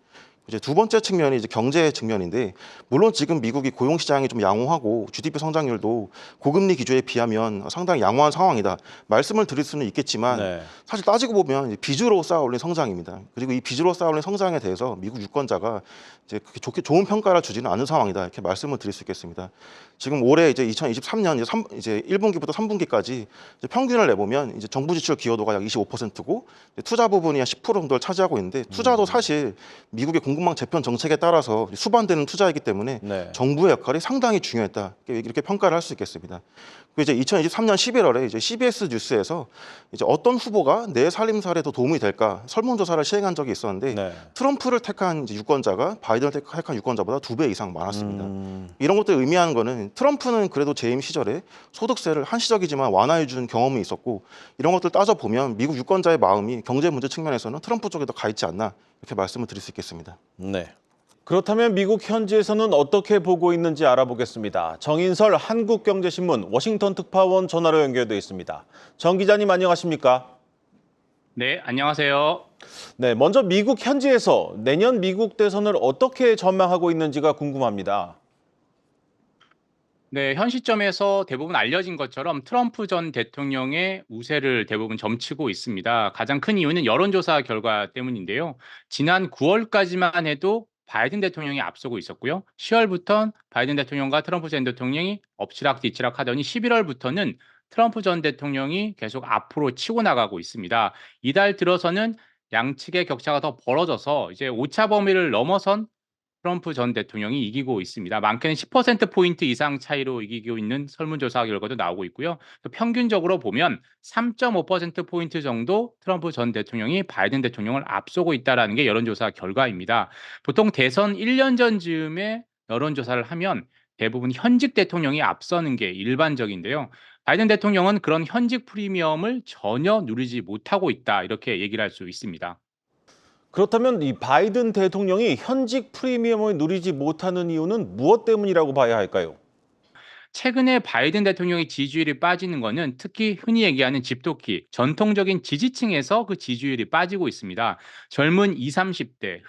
이제 두 번째 측면이 이제 경제 측면인데, 물론 지금 미국이 고용 시장이 좀 양호하고 GDP 성장률도 고금리 기조에 비하면 상당히 양호한 상황이다 말씀을 드릴 수는 있겠지만, 네. 사실 따지고 보면 빚으로 쌓아올린 성장입니다. 그리고 이 빚으로 쌓아올린 성장에 대해서 미국 유권자가 이제 그렇게 좋은 평가를 주지는 않은 상황이다 이렇게 말씀을 드릴 수 있겠습니다. 지금 올해 이제 2023년 이제 1분기부터 3분기까지 이제 평균을 내보면 이제 정부 지출 기여도가 약 25%고 투자 부분이 한 10% 정도를 차지하고 있는데, 투자도 사실 미국의 공급망 재편 정책에 따라서 수반되는 투자이기 때문에 정부의 역할이 상당히 중요했다 이렇게 평가를 할 수 있겠습니다. 그리고 이제 2023년 11월에 이제 CBS 뉴스에서 이제 어떤 후보가 내 살림살이에 더 도움이 될까 설문조사를 시행한 적이 있었는데 트럼프를 택한 이제 유권자가 바이든을 택한 유권자보다 2배 이상 많았습니다. 이런 것들 의미하는 거는 트럼프는 그래도 재임 시절에 소득세를 한시적이지만 완화해 준 경험이 있었고 이런 것들 따져 보면 미국 유권자의 마음이 경제 문제 측면에서는 트럼프 쪽에 더 가 있지 않나 이렇게 말씀을 드릴 수 있겠습니다. 네. 그렇다면 미국 현지에서는 어떻게 보고 있는지 알아보겠습니다. 정인설 한국경제신문 워싱턴 특파원 전화로 연결돼 있습니다. 정 기자님 안녕하십니까? 네, 안녕하세요. 네, 먼저 미국 현지에서 내년 미국 대선을 어떻게 전망하고 있는지가 궁금합니다. 네, 현 시점에서 대부분 알려진 것처럼 트럼프 전 대통령의 우세를 대부분 점치고 있습니다. 가장 큰 이유는 여론조사 결과 때문인데요. 지난 9월까지만 해도 바이든 대통령이 앞서고 있었고요. 10월부터 바이든 대통령과 트럼프 전 대통령이 엎치락뒤치락 하더니 11월부터는 트럼프 전 대통령이 계속 앞으로 치고 나가고 있습니다. 이달 들어서는 양측의 격차가 더 벌어져서 이제 오차 범위를 넘어선 트럼프 전 대통령이 이기고 있습니다. 많게는 10%포인트 이상 차이로 이기고 있는 설문조사 결과도 나오고 있고요. 또 평균적으로 보면 3.5%포인트 정도 트럼프 전 대통령이 바이든 대통령을 앞서고 있다는 게 여론조사 결과입니다. 보통 대선 1년 전 즈음에 여론조사를 하면 대부분 현직 대통령이 앞서는 게 일반적인데요. 바이든 대통령은 그런 현직 프리미엄을 전혀 누리지 못하고 있다 이렇게 얘기를 할 수 있습니다. 그렇다면 이 바이든 대통령이 현직 프리미엄을 누리지 못하는 이유는 무엇 때문이라고 봐야 할까요? 최근에 바이든 대통령의 지지율이 빠지는 것은 특히 흔히 얘기하는 집토끼, 전통적인 지지층에서 그 지지율이 빠지고 있습니다. 젊은 20, 30대,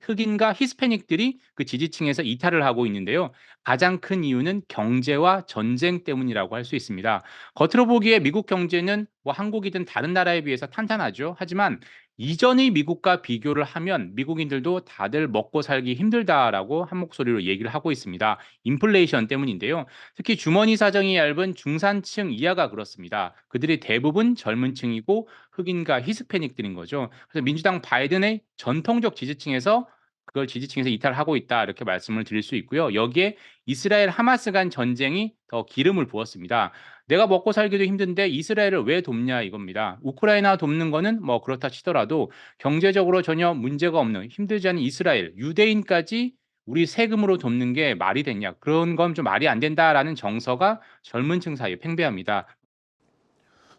흑인과 히스패닉들이 그 지지층에서 이탈을 하고 있는데요. 가장 큰 이유는 경제와 전쟁 때문이라고 할 수 있습니다. 겉으로 보기에 미국 경제는 뭐 한국이든 다른 나라에 비해서 탄탄하죠. 하지만 이전의 미국과 비교를 하면 미국인들도 다들 먹고 살기 힘들다라고 한 목소리로 얘기를 하고 있습니다. 인플레이션 때문인데요. 특히 주머니 사정이 얇은 중산층 이하가 그렇습니다. 그들이 대부분 젊은 층이고 흑인과 히스패닉들인 거죠. 그래서 민주당 바이든의 전통적 지지층에서 그걸 지지층에서 이탈하고 있다 이렇게 말씀을 드릴 수 있고요. 여기에 이스라엘 하마스 간 전쟁이 더 기름을 부었습니다. 내가 먹고 살기도 힘든데 이스라엘을 왜 돕냐 이겁니다. 우크라이나 돕는 거는 뭐 그렇다 치더라도 경제적으로 전혀 문제가 없는 힘들지 않은 이스라엘, 유대인까지 우리 세금으로 돕는 게 말이 되냐. 그런 건 좀 말이 안 된다라는 정서가 젊은 층 사이에 팽배합니다.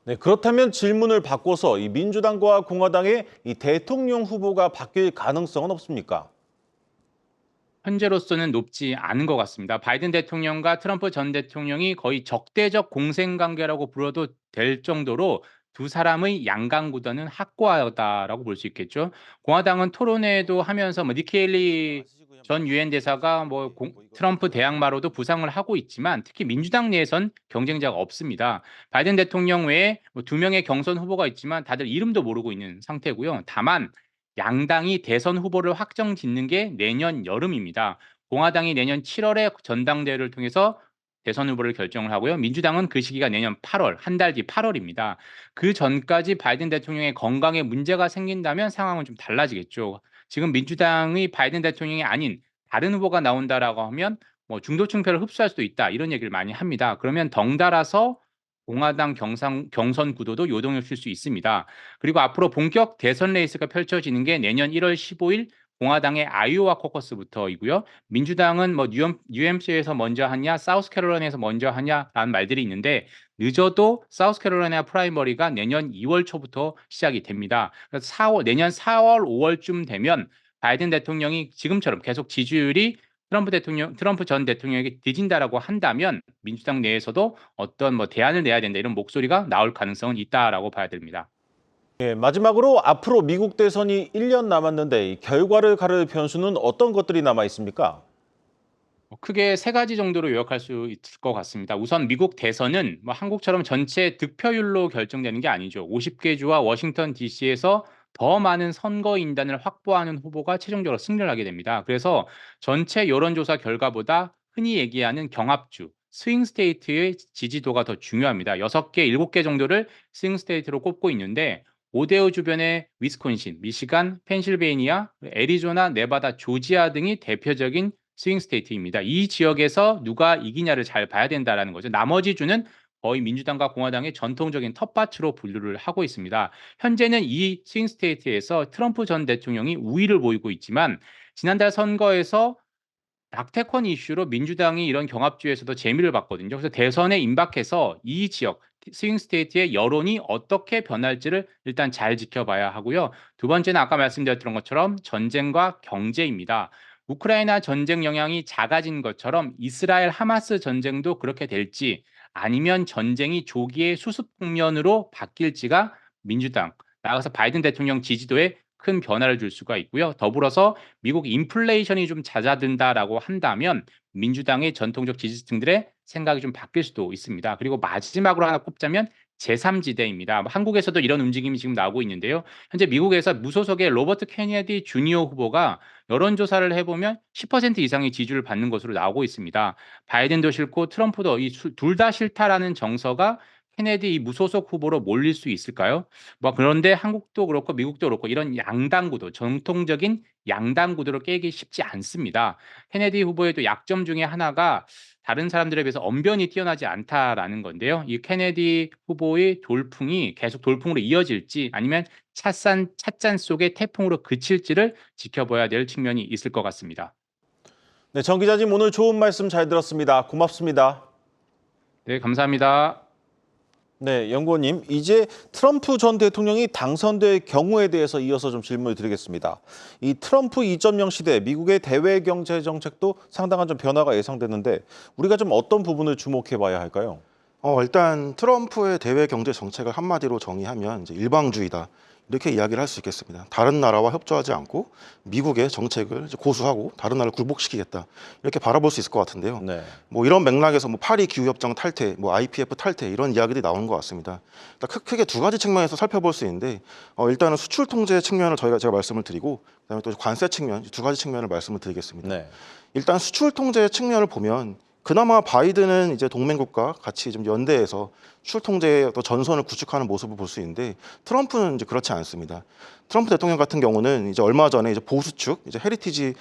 네, 그렇다면 질문을 바꿔서 이 민주당과 공화당의 이 대통령 후보가 바뀔 가능성은 없습니까? 현재로서는 높지 않은 것 같습니다. 바이든 대통령과 트럼프 전 대통령이 거의 적대적 공생관계라고 불러도 될 정도로 두 사람의 양강구도는 확고하다라고 볼 수 있겠죠. 공화당은 토론회도 하면서 니키 헤일리 전 유엔 대사가 트럼프 대항마로도 부상을 하고 있지만 특히 민주당 내에선 경쟁자가 없습니다. 바이든 대통령 외에 2명의 경선 후보가 있지만 다들 이름도 모르고 있는 상태고요. 다만 양당이 대선 후보를 확정 짓는 게 내년 여름입니다. 공화당이 내년 7월에 전당대회를 통해서 대선 후보를 결정을 하고요. 민주당은 그 시기가 내년 8월, 한 달 뒤 8월입니다. 그 전까지 바이든 대통령의 건강에 문제가 생긴다면 상황은 좀 달라지겠죠. 지금 민주당의 바이든 대통령이 아닌 다른 후보가 나온다라고 하면 뭐 중도층 표를 흡수할 수도 있다 이런 얘기를 많이 합니다. 그러면 덩달아서 공화당 경선 구도도 요동칠 수 있습니다. 그리고 앞으로 본격 대선 레이스가 펼쳐지는 게 내년 1월 15일 공화당의 아이오와 코커스부터이고요. 민주당은 뭐 뉴햄프셔에서 먼저 하냐, 사우스캐롤라이나에서 먼저 하냐라는 말들이 있는데 늦어도 사우스캐롤라이나 프라이머리가 내년 2월 초부터 시작이 됩니다. 그래서 내년 4월, 5월쯤 되면 바이든 대통령이 지금처럼 계속 지지율이 트럼프 전 대통령에게 뒤진다라고 한다면 민주당 내에서도 어떤 대안을 내야 된다 이런 목소리가 나올 가능성은 있다라고 봐야 됩니다. 예, 마지막으로 앞으로 미국 대선이 1년 남았는데 이 결과를 가를 변수는 어떤 것들이 남아 있습니까? 크게 3가지 정도로 요약할 수 있을 것 같습니다. 우선 미국 대선은 한국처럼 전체 득표율로 결정되는 게 아니죠. 50개 주와 워싱턴 DC에서 더 많은 선거인단을 확보하는 후보가 최종적으로 승리를 하게 됩니다. 그래서 전체 여론조사 결과보다 흔히 얘기하는 경합주, 스윙 스테이트의 지지도가 더 중요합니다. 6개, 7개 정도를 스윙 스테이트로 꼽고 있는데 오데오 주변의 위스콘신, 미시간, 펜실베이니아, 애리조나, 네바다, 조지아 등이 대표적인 스윙 스테이트입니다. 이 지역에서 누가 이기냐를 잘 봐야 된다라는 거죠. 나머지 주는 거의 민주당과 공화당의 전통적인 텃밭으로 분류를 하고 있습니다. 현재는 이 스윙 스테이트에서 트럼프 전 대통령이 우위를 보이고 있지만 지난달 선거에서 낙태권 이슈로 민주당이 이런 경합주에서도 재미를 봤거든요. 그래서 대선에 임박해서 이 지역 스윙 스테이트의 여론이 어떻게 변할지를 일단 잘 지켜봐야 하고요. 두 번째는 아까 말씀드렸던 것처럼 전쟁과 경제입니다. 우크라이나 전쟁 영향이 작아진 것처럼 이스라엘 하마스 전쟁도 그렇게 될지 아니면 전쟁이 조기에 수습 국면으로 바뀔지가 민주당, 나아가서 바이든 대통령 지지도에 큰 변화를 줄 수가 있고요. 더불어서 미국 인플레이션이 좀 잦아든다라고 한다면 민주당의 전통적 지지층들의 생각이 좀 바뀔 수도 있습니다. 그리고 마지막으로 하나 꼽자면 제3지대입니다. 한국에서도 이런 움직임이 지금 나오고 있는데요. 현재 미국에서 무소속의 로버트 케네디 주니어 후보가 여론조사를 해보면 10% 이상의 지지를 받는 것으로 나오고 있습니다. 바이든도 싫고 트럼프도 이 둘 다 싫다라는 정서가 케네디 이 무소속 후보로 몰릴 수 있을까요? 뭐 그런데 한국도 그렇고 미국도 그렇고 이런 양당 구도, 전통적인 양당 구도를 깨기 쉽지 않습니다. 케네디 후보의 또 약점 중에 하나가 다른 사람들에 비해서 언변이 뛰어나지 않다라는 건데요. 이 케네디 후보의 돌풍이 계속 돌풍으로 이어질지 아니면 찻잔 속의 태풍으로 그칠지를 지켜봐야 될 측면이 있을 것 같습니다. 네, 정 기자님 오늘 좋은 말씀 잘 들었습니다. 고맙습니다. 네, 감사합니다. 네, 연구원님, 이제 트럼프 전 대통령이 당선될 경우에 대해서 이어서 좀 질문을 드리겠습니다. 이 트럼프 2.0 시대 미국의 대외 경제 정책도 상당한 좀 변화가 예상되는데 우리가 좀 어떤 부분을 주목해 봐야 할까요? 일단 트럼프의 대외 경제 정책을 한마디로 정의하면 이제 일방주의다. 이렇게 이야기를 할 수 있겠습니다. 다른 나라와 협조하지 않고 미국의 정책을 이제 고수하고 다른 나라를 굴복시키겠다. 이렇게 바라볼 수 있을 것 같은데요. 네. 뭐 이런 맥락에서 뭐 파리 기후협정 탈퇴, 뭐 IPF 탈퇴 이런 이야기들이 나오는 것 같습니다. 크게 두 가지 측면에서 살펴볼 수 있는데 일단은 수출 통제 측면을 제가 말씀을 드리고 그다음에 또 관세 측면 두 가지 측면을 말씀을 드리겠습니다. 네. 일단 수출 통제 측면을 보면 그나마 바이든은 이제 동맹국과 같이 좀 연대해서 수출 통제의 어떤 전선을 구축하는 모습을 볼 수 있는데 트럼프는 이제 그렇지 않습니다. 트럼프 대통령 같은 경우는 이제 얼마 전에 이제 보수 측 이제 헤리티지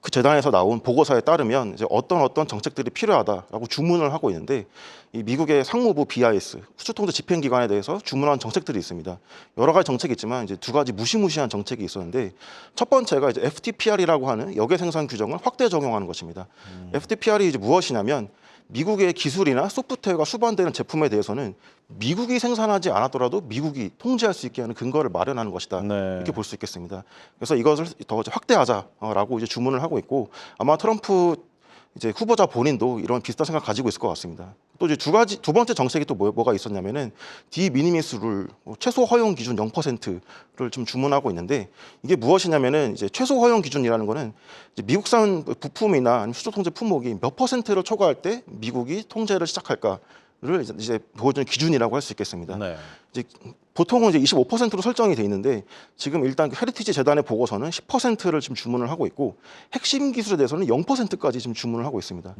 그 재단에서 나온 보고서에 따르면 이제 어떤 정책들이 필요하다라고 주문을 하고 있는데 이 미국의 상무부 BIS 수출통제 집행기관에 대해서 주문한 정책들이 있습니다. 여러 가지 정책이 있지만 이제 두 가지 무시무시한 정책이 있었는데 첫 번째가 이제 FTPR이라고 하는 역외 생산 규정을 확대 적용하는 것입니다. FTPR이 이제 무엇이냐면 미국의 기술이나 소프트웨어가 수반되는 제품에 대해서는 미국이 생산하지 않았더라도 미국이 통제할 수 있게 하는 근거를 마련하는 것이다. 네. 이렇게 볼 수 있겠습니다. 그래서 이것을 더 확대하자라고 이제 주문을 하고 있고 아마 트럼프 이제 후보자 본인도 이런 비슷한 생각 가지고 있을 것 같습니다. 또 이제 두 번째 정책이 또 뭐가 있었냐면은 디미니미스 룰 최소 허용 기준 0%를 좀 주문하고 있는데 이게 무엇이냐면은 이제 최소 허용 기준이라는 거는 이제 미국산 부품이나 아니면 수출 통제 품목이 몇 퍼센트를 초과할 때 미국이 통제를 시작할까를 이제 보여주는 기준이라고 할 수 있겠습니다. 네. 이제 보통은 이제 25%로 설정이 돼 있는데 지금 일단 헤리티지 재단의 보고서는 10%를 지금 주문을 하고 있고 핵심 기술에 대해서는 0%까지 지금 주문을 하고 있습니다.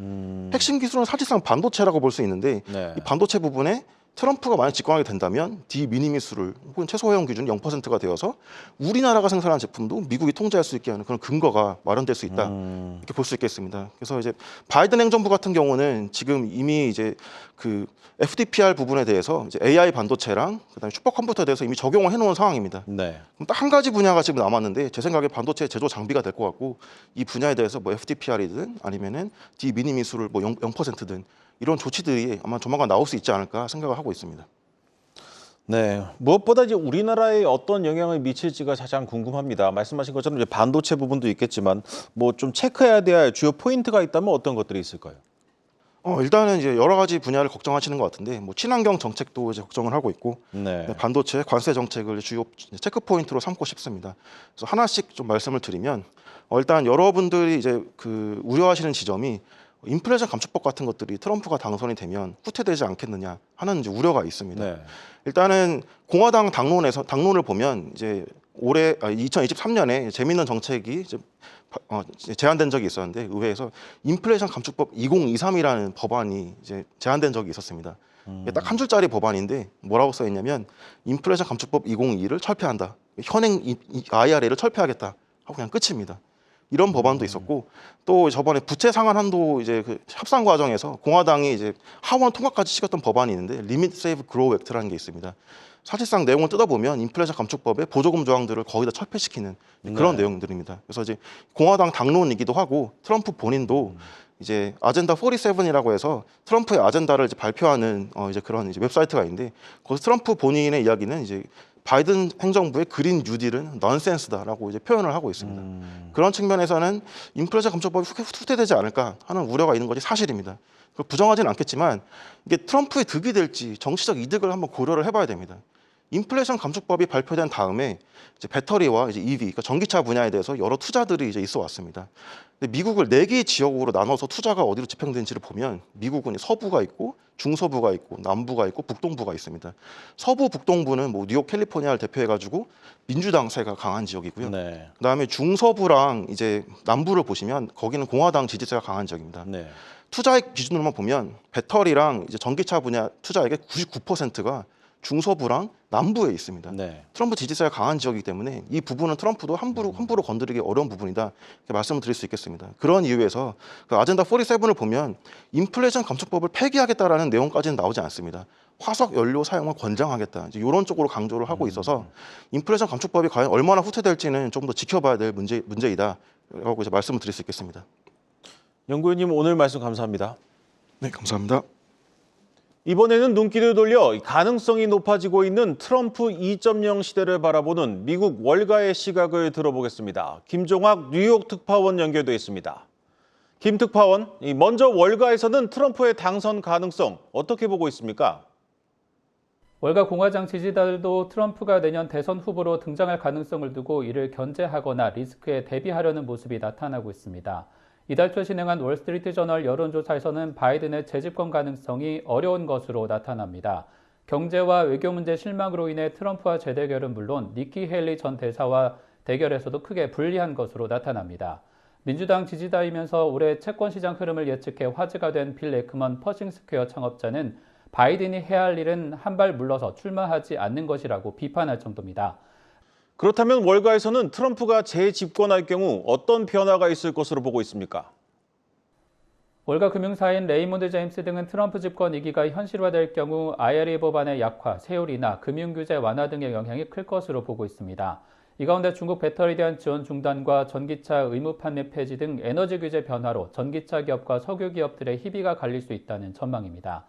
핵심 기술은 사실상 반도체라고 볼 수 있는데 네. 이 반도체 부분에 트럼프가 만약 집권하게 된다면 디미니미스를 혹은 최소 허용 기준 0%가 되어서 우리나라가 생산한 제품도 미국이 통제할 수 있게 하는 그런 근거가 마련될 수 있다 이렇게 볼 수 있겠습니다. 그래서 이제 바이든 행정부 같은 경우는 지금 이미 이제 그 FDPR 부분에 대해서 이제 AI 반도체랑 그다음에 슈퍼컴퓨터에 대해서 이미 적용을 해놓은 상황입니다. 네. 그럼 딱 한 가지 분야가 지금 남았는데 제 생각에 반도체 제조 장비가 될 것 같고 이 분야에 대해서 뭐 FDPR이든 아니면은 디미니미스를 뭐 0%든 이런 조치들이 아마 조만간 나올 수 있지 않을까 생각을 하고 있습니다. 네, 무엇보다 이제 우리나라에 어떤 영향을 미칠지가 가장 궁금합니다. 말씀하신 것처럼 이제 반도체 부분도 있겠지만 뭐 좀 체크해야 될 주요 포인트가 있다면 어떤 것들이 있을까요? 일단은 이제 여러 가지 분야를 걱정하시는 것 같은데 뭐 친환경 정책도 이제 걱정을 하고 있고 네. 반도체 관세 정책을 주요 체크 포인트로 삼고 싶습니다. 그래서 하나씩 좀 말씀을 드리면 일단 여러분들이 이제 그 우려하시는 지점이 인플레이션 감축법 같은 것들이 트럼프가 당선이 되면 후퇴되지 않겠느냐 하는 이제 우려가 있습니다. 네. 일단은 공화당 당론을 보면 이제 올해 2023년에 재미있는 정책이 이제 제안된 적이 있었는데 의회에서 인플레이션 감축법 2023이라는 법안이 이제 제안된 적이 있었습니다. 딱 한 줄짜리 법안인데 뭐라고 써 있냐면 인플레이션 감축법 2022를 철폐한다. 현행 IRA를 철폐하겠다 하고 그냥 끝입니다. 이런 법안도 있었고 또 저번에 부채 상한 한도 이제 그 협상 과정에서 공화당이 이제 하원 통과까지 시켰던 법안이 있는데 리밋 세이브 그로우 액트라는 게 있습니다. 사실상 내용을 뜯어보면 인플레이션 감축법의 보조금 조항들을 거의 다 철폐시키는 그런 내용들입니다. 그래서 이제 공화당 당론이기도 하고 트럼프 본인도 이제 아젠다 47이라고 해서 트럼프의 아젠다를 이제 발표하는 이제 그런 이제 웹사이트가 있는데 거기서 트럼프 본인의 이야기는 이제 바이든 행정부의 그린 뉴딜은 넌센스다라고 이제 표현을 하고 있습니다. 그런 측면에서는 인플레이션 감축법이 후퇴되지 않을까 하는 우려가 있는 것이 사실입니다. 그걸 부정하지는 않겠지만 이게 트럼프의 득이 될지 정치적 이득을 한번 고려를 해봐야 됩니다. 인플레이션 감축법이 발표된 다음에 이제 배터리와 이제 EV, 그러니까 전기차 분야에 대해서 여러 투자들이 이제 있어 왔습니다. 근데 미국을 4개의 지역으로 나눠서 투자가 어디로 집행된지를 보면 미국은 서부가 있고 중서부가 있고 남부가 있고 북동부가 있습니다. 서부 북동부는 뭐 뉴욕, 캘리포니아를 대표해가지고 민주당 세가 강한 지역이고요. 그다음에 중서부랑 이제 남부를 보시면 거기는 공화당 지지세가 강한 지역입니다. 투자액 기준으로만 보면 배터리랑 이제 전기차 분야 투자액의 99%가 중서부랑 남부에 있습니다. 트럼프 지지세가 강한 지역이기 때문에 이 부분은 트럼프도 함부로 건드리기 어려운 부분이다 이렇게 말씀을 드릴 수 있겠습니다. 그런 이유에서 그 아젠다 47을 보면 인플레이션 감축법을 폐기하겠다라는 내용까지는 나오지 않습니다. 화석 연료 사용을 권장하겠다 이제 이런 쪽으로 강조를 하고 있어서 인플레이션 감축법이 과연 얼마나 후퇴될지는 좀 더 지켜봐야 될 문제이다라고 이제 말씀을 드릴 수 있겠습니다. 연구위원님 오늘 말씀 감사합니다. 네, 감사합니다. 이번에는 눈길을 돌려 가능성이 높아지고 있는 트럼프 2.0 시대를 바라보는 미국 월가의 시각을 들어보겠습니다. 김종학 뉴욕 특파원 연결돼 있습니다. 김 특파원, 먼저 월가에서는 트럼프의 당선 가능성 어떻게 보고 있습니까? 월가 공화당 지지자들도 트럼프가 내년 대선 후보로 등장할 가능성을 두고 이를 견제하거나 리스크에 대비하려는 모습이 나타나고 있습니다. 이달 초 진행한 월스트리트 저널 여론조사에서는 바이든의 재집권 가능성이 어려운 것으로 나타납니다. 경제와 외교 문제 실망으로 인해 트럼프와 재대결은 물론 니키 헤일리 전 대사와 대결에서도 크게 불리한 것으로 나타납니다. 민주당 지지자이면서 올해 채권시장 흐름을 예측해 화제가 된 빌 에크먼 퍼싱 스퀘어 창업자는 바이든이 해야 할 일은 한 발 물러서 출마하지 않는 것이라고 비판할 정도입니다. 그렇다면 월가에서는 트럼프가 재집권할 경우 어떤 변화가 있을 것으로 보고 있습니까? 월가 금융사인 레이몬드 제임스 등은 트럼프 집권 2기가 현실화될 경우 IRA 법안의 약화, 세율이나 금융규제 완화 등의 영향이 클 것으로 보고 있습니다. 이 가운데 중국 배터리에 대한 지원 중단과 전기차 의무 판매 폐지 등 에너지 규제 변화로 전기차 기업과 석유 기업들의 희비가 갈릴 수 있다는 전망입니다.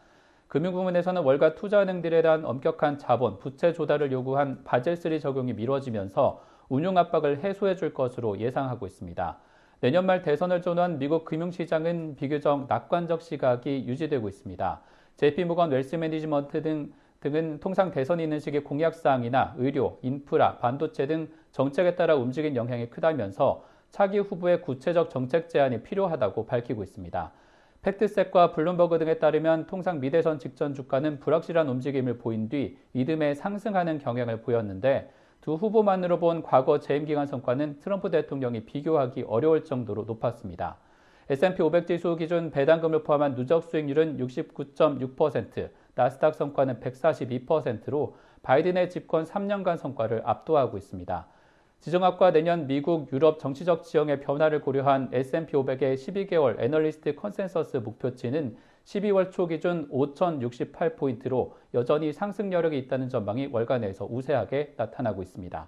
금융 부문에서는 월가 투자은행들에 대한 엄격한 자본, 부채 조달을 요구한 바젤3 적용이 미뤄지면서 운용 압박을 해소해 줄 것으로 예상하고 있습니다. 내년 말 대선을 전후한 미국 금융시장은 비교적 낙관적 시각이 유지되고 있습니다. JP모건 웰스 매니지먼트 등은 통상 대선이 있는 시기 공약사항이나 의료, 인프라, 반도체 등 정책에 따라 움직인 영향이 크다면서 차기 후보의 구체적 정책 제안이 필요하다고 밝히고 있습니다. 팩트셋과 블룸버그 등에 따르면 통상 미대선 직전 주가는 불확실한 움직임을 보인 뒤 이듬해 상승하는 경향을 보였는데 두 후보만으로 본 과거 재임 기간 성과는 트럼프 대통령이 비교하기 어려울 정도로 높았습니다. S&P 500 지수 기준 배당금을 포함한 누적 수익률은 69.6%, 나스닥 성과는 142%로 바이든의 집권 3년간 성과를 압도하고 있습니다. 지정학과 내년 미국, 유럽 정치적 지형의 변화를 고려한 S&P 500의 12개월 애널리스트 컨센서스 목표치는 12월 초 기준 5,068포인트로 여전히 상승 여력이 있다는 전망이 월가 내에서 우세하게 나타나고 있습니다.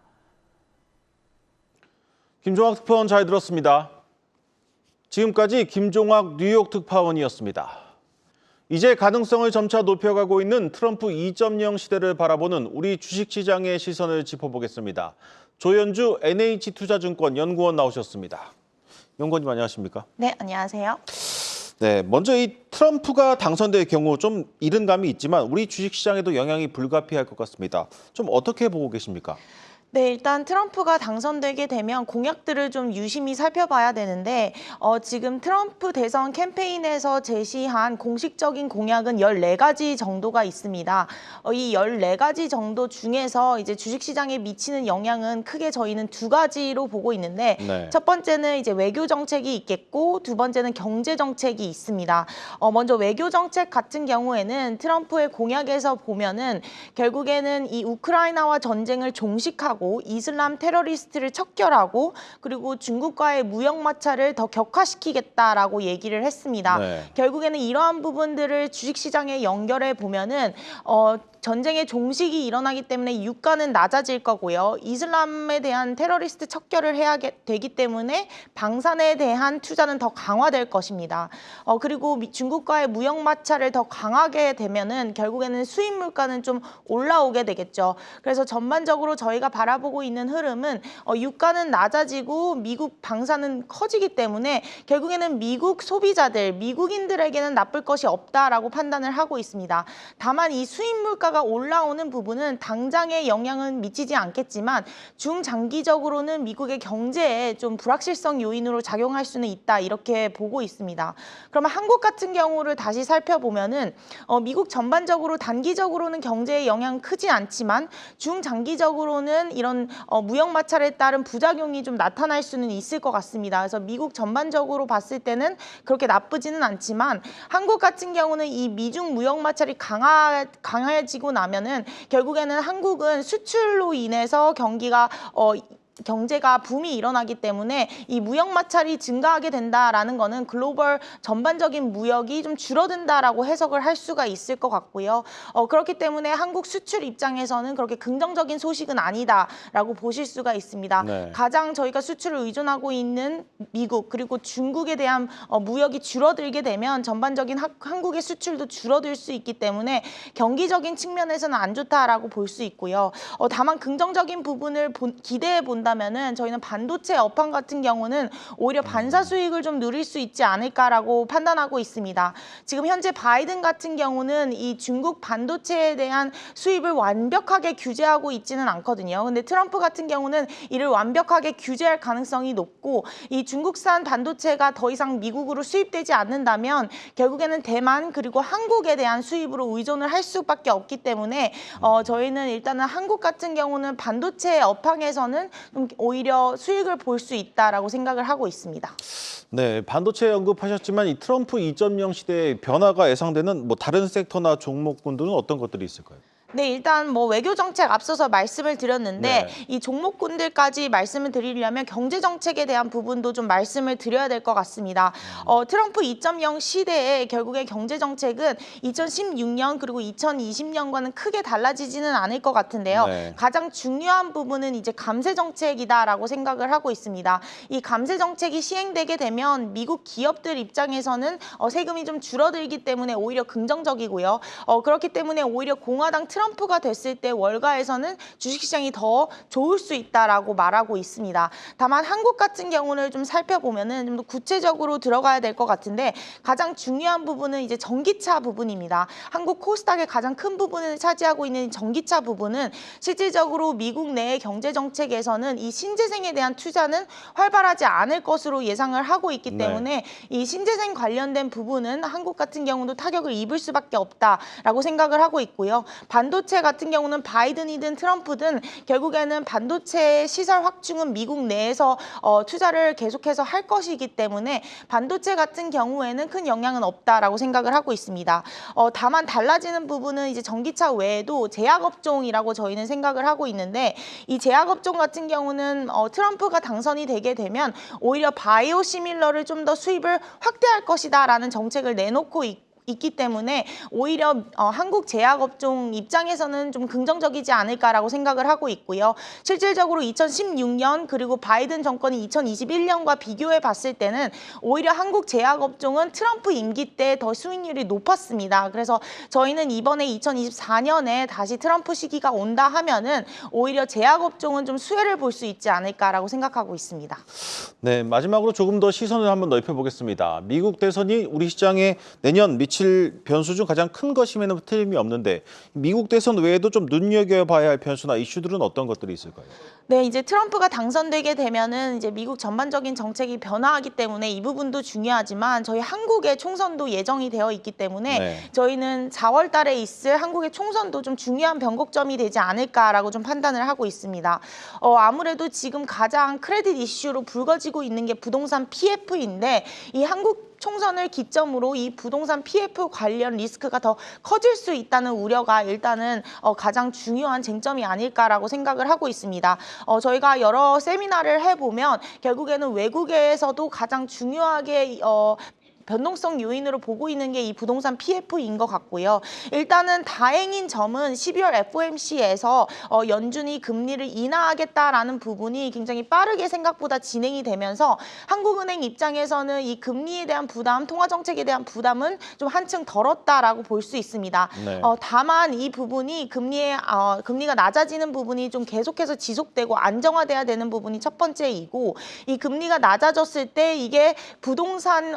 김종학 특파원 잘 들었습니다. 지금까지 김종학 뉴욕 특파원이었습니다. 이제 가능성을 점차 높여가고 있는 트럼프 2.0 시대를 바라보는 우리 주식시장의 시선을 짚어보겠습니다. 조현주 NH투자증권 연구원 나오셨습니다. 연구원님 안녕하십니까? 네, 안녕하세요. 네, 먼저 이 트럼프가 당선될 경우 좀 이른 감이 있지만 우리 주식시장에도 영향이 불가피할 것 같습니다. 좀 어떻게 보고 계십니까? 네, 일단 트럼프가 당선되게 되면 공약들을 좀 유심히 살펴봐야 되는데 지금 트럼프 대선 캠페인에서 제시한 공식적인 공약은 14가지 정도가 있습니다. 이 14가지 정도 중에서 이제 주식시장에 미치는 영향은 크게 저희는 2가지로 보고 있는데 네. 첫 번째는 이제 외교 정책이 있겠고 두 번째는 경제 정책이 있습니다. 먼저 외교 정책 같은 경우에는 트럼프의 공약에서 보면은 결국에는 이 우크라이나와 전쟁을 종식하고 이슬람 테러리스트를 척결하고 그리고 중국과의 무역 마찰을 더 격화시키겠다라고 얘기를 했습니다. 네. 결국에는 이러한 부분들을 주식시장에 연결해 보면은 전쟁의 종식이 일어나기 때문에 유가는 낮아질 거고요. 이슬람에 대한 테러리스트 척결을 해야 되기 때문에 방산에 대한 투자는 더 강화될 것입니다. 그리고 중국과의 무역 마찰을 더 강하게 되면은 결국에는 수입 물가는 좀 올라오게 되겠죠. 그래서 전반적으로 저희가 바라보고 있는 흐름은 유가는 낮아지고 미국 방산은 커지기 때문에 결국에는 미국 소비자들, 미국인들에게는 나쁠 것이 없다라고 판단을 하고 있습니다. 다만 이 수입 물가가 올라오는 부분은 당장의 영향은 미치지 않겠지만 중장기적으로는 미국의 경제에 좀 불확실성 요인으로 작용할 수는 있다 이렇게 보고 있습니다. 그러면 한국 같은 경우를 다시 살펴보면은 미국 전반적으로 단기적으로는 경제에 영향 크지 않지만 중장기적으로는 이런 무역 마찰에 따른 부작용이 좀 나타날 수는 있을 것 같습니다. 그래서 미국 전반적으로 봤을 때는 그렇게 나쁘지는 않지만 한국 같은 경우는 이 미중 무역 마찰이 강해지고 나면은 결국에는 한국은 수출로 인해서 경제가 붐이 일어나기 때문에 이 무역 마찰이 증가하게 된다라는 거는 글로벌 전반적인 무역이 좀 줄어든다라고 해석을 할 수가 있을 것 같고요. 그렇기 때문에 한국 수출 입장에서는 그렇게 긍정적인 소식은 아니다라고 보실 수가 있습니다. 네. 가장 저희가 수출을 의존하고 있는 미국 그리고 중국에 대한 무역이 줄어들게 되면 전반적인 한국의 수출도 줄어들 수 있기 때문에 경기적인 측면에서는 안 좋다라고 볼 수 있고요. 다만 긍정적인 부분을 기대해 본다면은 저희는 반도체 업황 같은 경우는 오히려 반사 수익을 좀 누릴 수 있지 않을까라고 판단하고 있습니다. 지금 현재 바이든 같은 경우는 이 중국 반도체에 대한 수입을 완벽하게 규제하고 있지는 않거든요. 근데 트럼프 같은 경우는 이를 완벽하게 규제할 가능성이 높고 이 중국산 반도체가 더 이상 미국으로 수입되지 않는다면 결국에는 대만 그리고 한국에 대한 수입으로 의존을 할 수밖에 없기 때문에 저희는 일단은 한국 같은 경우는 반도체 업황에서는 좀 오히려 수익을 볼 수 있다라고 생각을 하고 있습니다. 네, 반도체 언급하셨지만 이 트럼프 2.0 시대의 변화가 예상되는 다른 섹터나 종목군들은 어떤 것들이 있을까요? 네, 일단 외교 정책 앞서서 말씀을 드렸는데 네. 이 종목군들까지 말씀을 드리려면 경제 정책에 대한 부분도 좀 말씀을 드려야 될 것 같습니다. 트럼프 2.0 시대에 결국에 경제 정책은 2016년 그리고 2020년과는 크게 달라지지는 않을 것 같은데요. 네. 가장 중요한 부분은 이제 감세 정책이다라고 생각을 하고 있습니다. 이 감세 정책이 시행되게 되면 미국 기업들 입장에서는 세금이 좀 줄어들기 때문에 오히려 긍정적이고요. 그렇기 때문에 오히려 공화당 트럼프가 됐을 때 월가에서는 주식시장이 더 좋을 수 있다라고 말하고 있습니다. 다만 한국 같은 경우를 좀 살펴보면은 좀 더 구체적으로 들어가야 될 것 같은데 가장 중요한 부분은 이제 전기차 부분입니다. 한국 코스닥의 가장 큰 부분을 차지하고 있는 전기차 부분은 실질적으로 미국 내의 경제 정책에서는 이 신재생에 대한 투자는 활발하지 않을 것으로 예상을 하고 있기 때문에 이 신재생 관련된 부분은 한국 같은 경우도 타격을 입을 수밖에 없다라고 생각을 하고 있고요. 반도체 같은 경우는 바이든이든 트럼프든 결국에는 반도체 시설 확충은 미국 내에서 투자를 계속해서 할 것이기 때문에 반도체 같은 경우에는 큰 영향은 없다라고 생각을 하고 있습니다. 다만 달라지는 부분은 이제 전기차 외에도 제약업종이라고 저희는 생각을 하고 있는데 이 제약업종 같은 경우는 트럼프가 당선이 되게 되면 오히려 바이오 시밀러를 좀 더 수입을 확대할 것이다라는 정책을 내놓고 있기 때문에 오히려 한국 제약업종 입장에서는 좀 긍정적이지 않을까라고 생각을 하고 있고요. 실질적으로 2016년 그리고 바이든 정권이 2021년과 비교해 봤을 때는 오히려 한국 제약업종은 트럼프 임기 때 더 수익률이 높았습니다. 그래서 저희는 이번에 2024년에 다시 트럼프 시기가 온다 하면은 오히려 제약업종은 좀 수혜를 볼 수 있지 않을까라고 생각하고 있습니다. 네, 마지막으로 조금 더 시선을 한번 넓혀보겠습니다. 미국 대선이 우리 시장에 내년 미칠 미칠 변수 중 가장 큰 것이면 틀림이 없는데 미국 대선 외에도 좀 눈여겨봐야 할 변수나 이슈들은 어떤 것들이 있을까요? 네, 이제 트럼프가 당선되게 되면은 이제 미국 전반적인 정책이 변화하기 때문에 이 부분도 중요하지만 저희 한국의 총선도 예정이 되어 있기 때문에 네. 저희는 4월 달에 있을 한국의 총선도 좀 중요한 변곡점이 되지 않을까라고 좀 판단을 하고 있습니다. 아무래도 지금 가장 크레딧 이슈로 불거지고 있는 게 부동산 PF인데 이 한국 총선을 기점으로 이 부동산 PF 관련 리스크가 더 커질 수 있다는 우려가 일단은 가장 중요한 쟁점이 아닐까라고 생각을 하고 있습니다. 저희가 여러 세미나를 해보면 결국에는 외국에서도 가장 중요하게 변동성 요인으로 보고 있는 게 이 부동산 PF인 것 같고요. 일단은 다행인 점은 12월 FOMC에서 연준이 금리를 인하하겠다라는 부분이 굉장히 빠르게 생각보다 진행이 되면서 한국은행 입장에서는 이 금리에 대한 부담, 통화정책에 대한 부담은 좀 한층 덜었다라고 볼 수 있습니다. 네. 다만 이 부분이 금리가 낮아지는 부분이 좀 계속해서 지속되고 안정화돼야 되는 부분이 첫 번째이고 이 금리가 낮아졌을 때 이게 부동산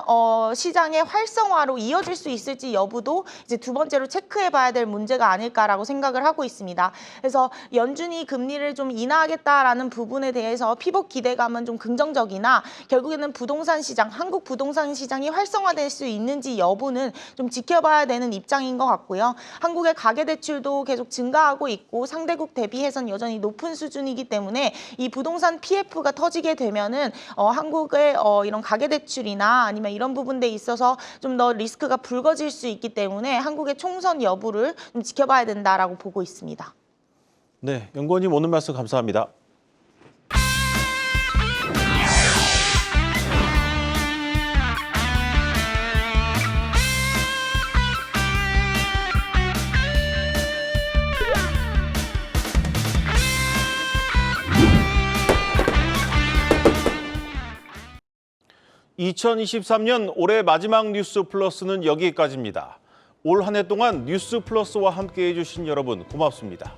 시장의 활성화로 이어질 수 있을지 여부도 이제 두 번째로 체크해봐야 될 문제가 아닐까라고 생각을 하고 있습니다. 그래서 연준이 금리를 좀 인하하겠다라는 부분에 대해서 피봇 기대감은 좀 긍정적이나 결국에는 부동산 시장, 한국 부동산 시장이 활성화될 수 있는지 여부는 좀 지켜봐야 되는 입장인 것 같고요. 한국의 가계대출도 계속 증가하고 있고 상대국 대비해서는 여전히 높은 수준이기 때문에 이 부동산 PF가 터지게 되면은 한국의 이런 가계대출이나 아니면 이런 부분들이 있어서 좀 더 리스크가 불거질 수 있기 때문에 한국의 총선 여부를 좀 지켜봐야 된다라고 보고 있습니다. 네, 연구원님 오늘 말씀 감사합니다. (2023년) 올해 마지막 뉴스 플러스는 여기까지입니다. 올 한 해 동안 뉴스 플러스와 함께해 주신 여러분 고맙습니다.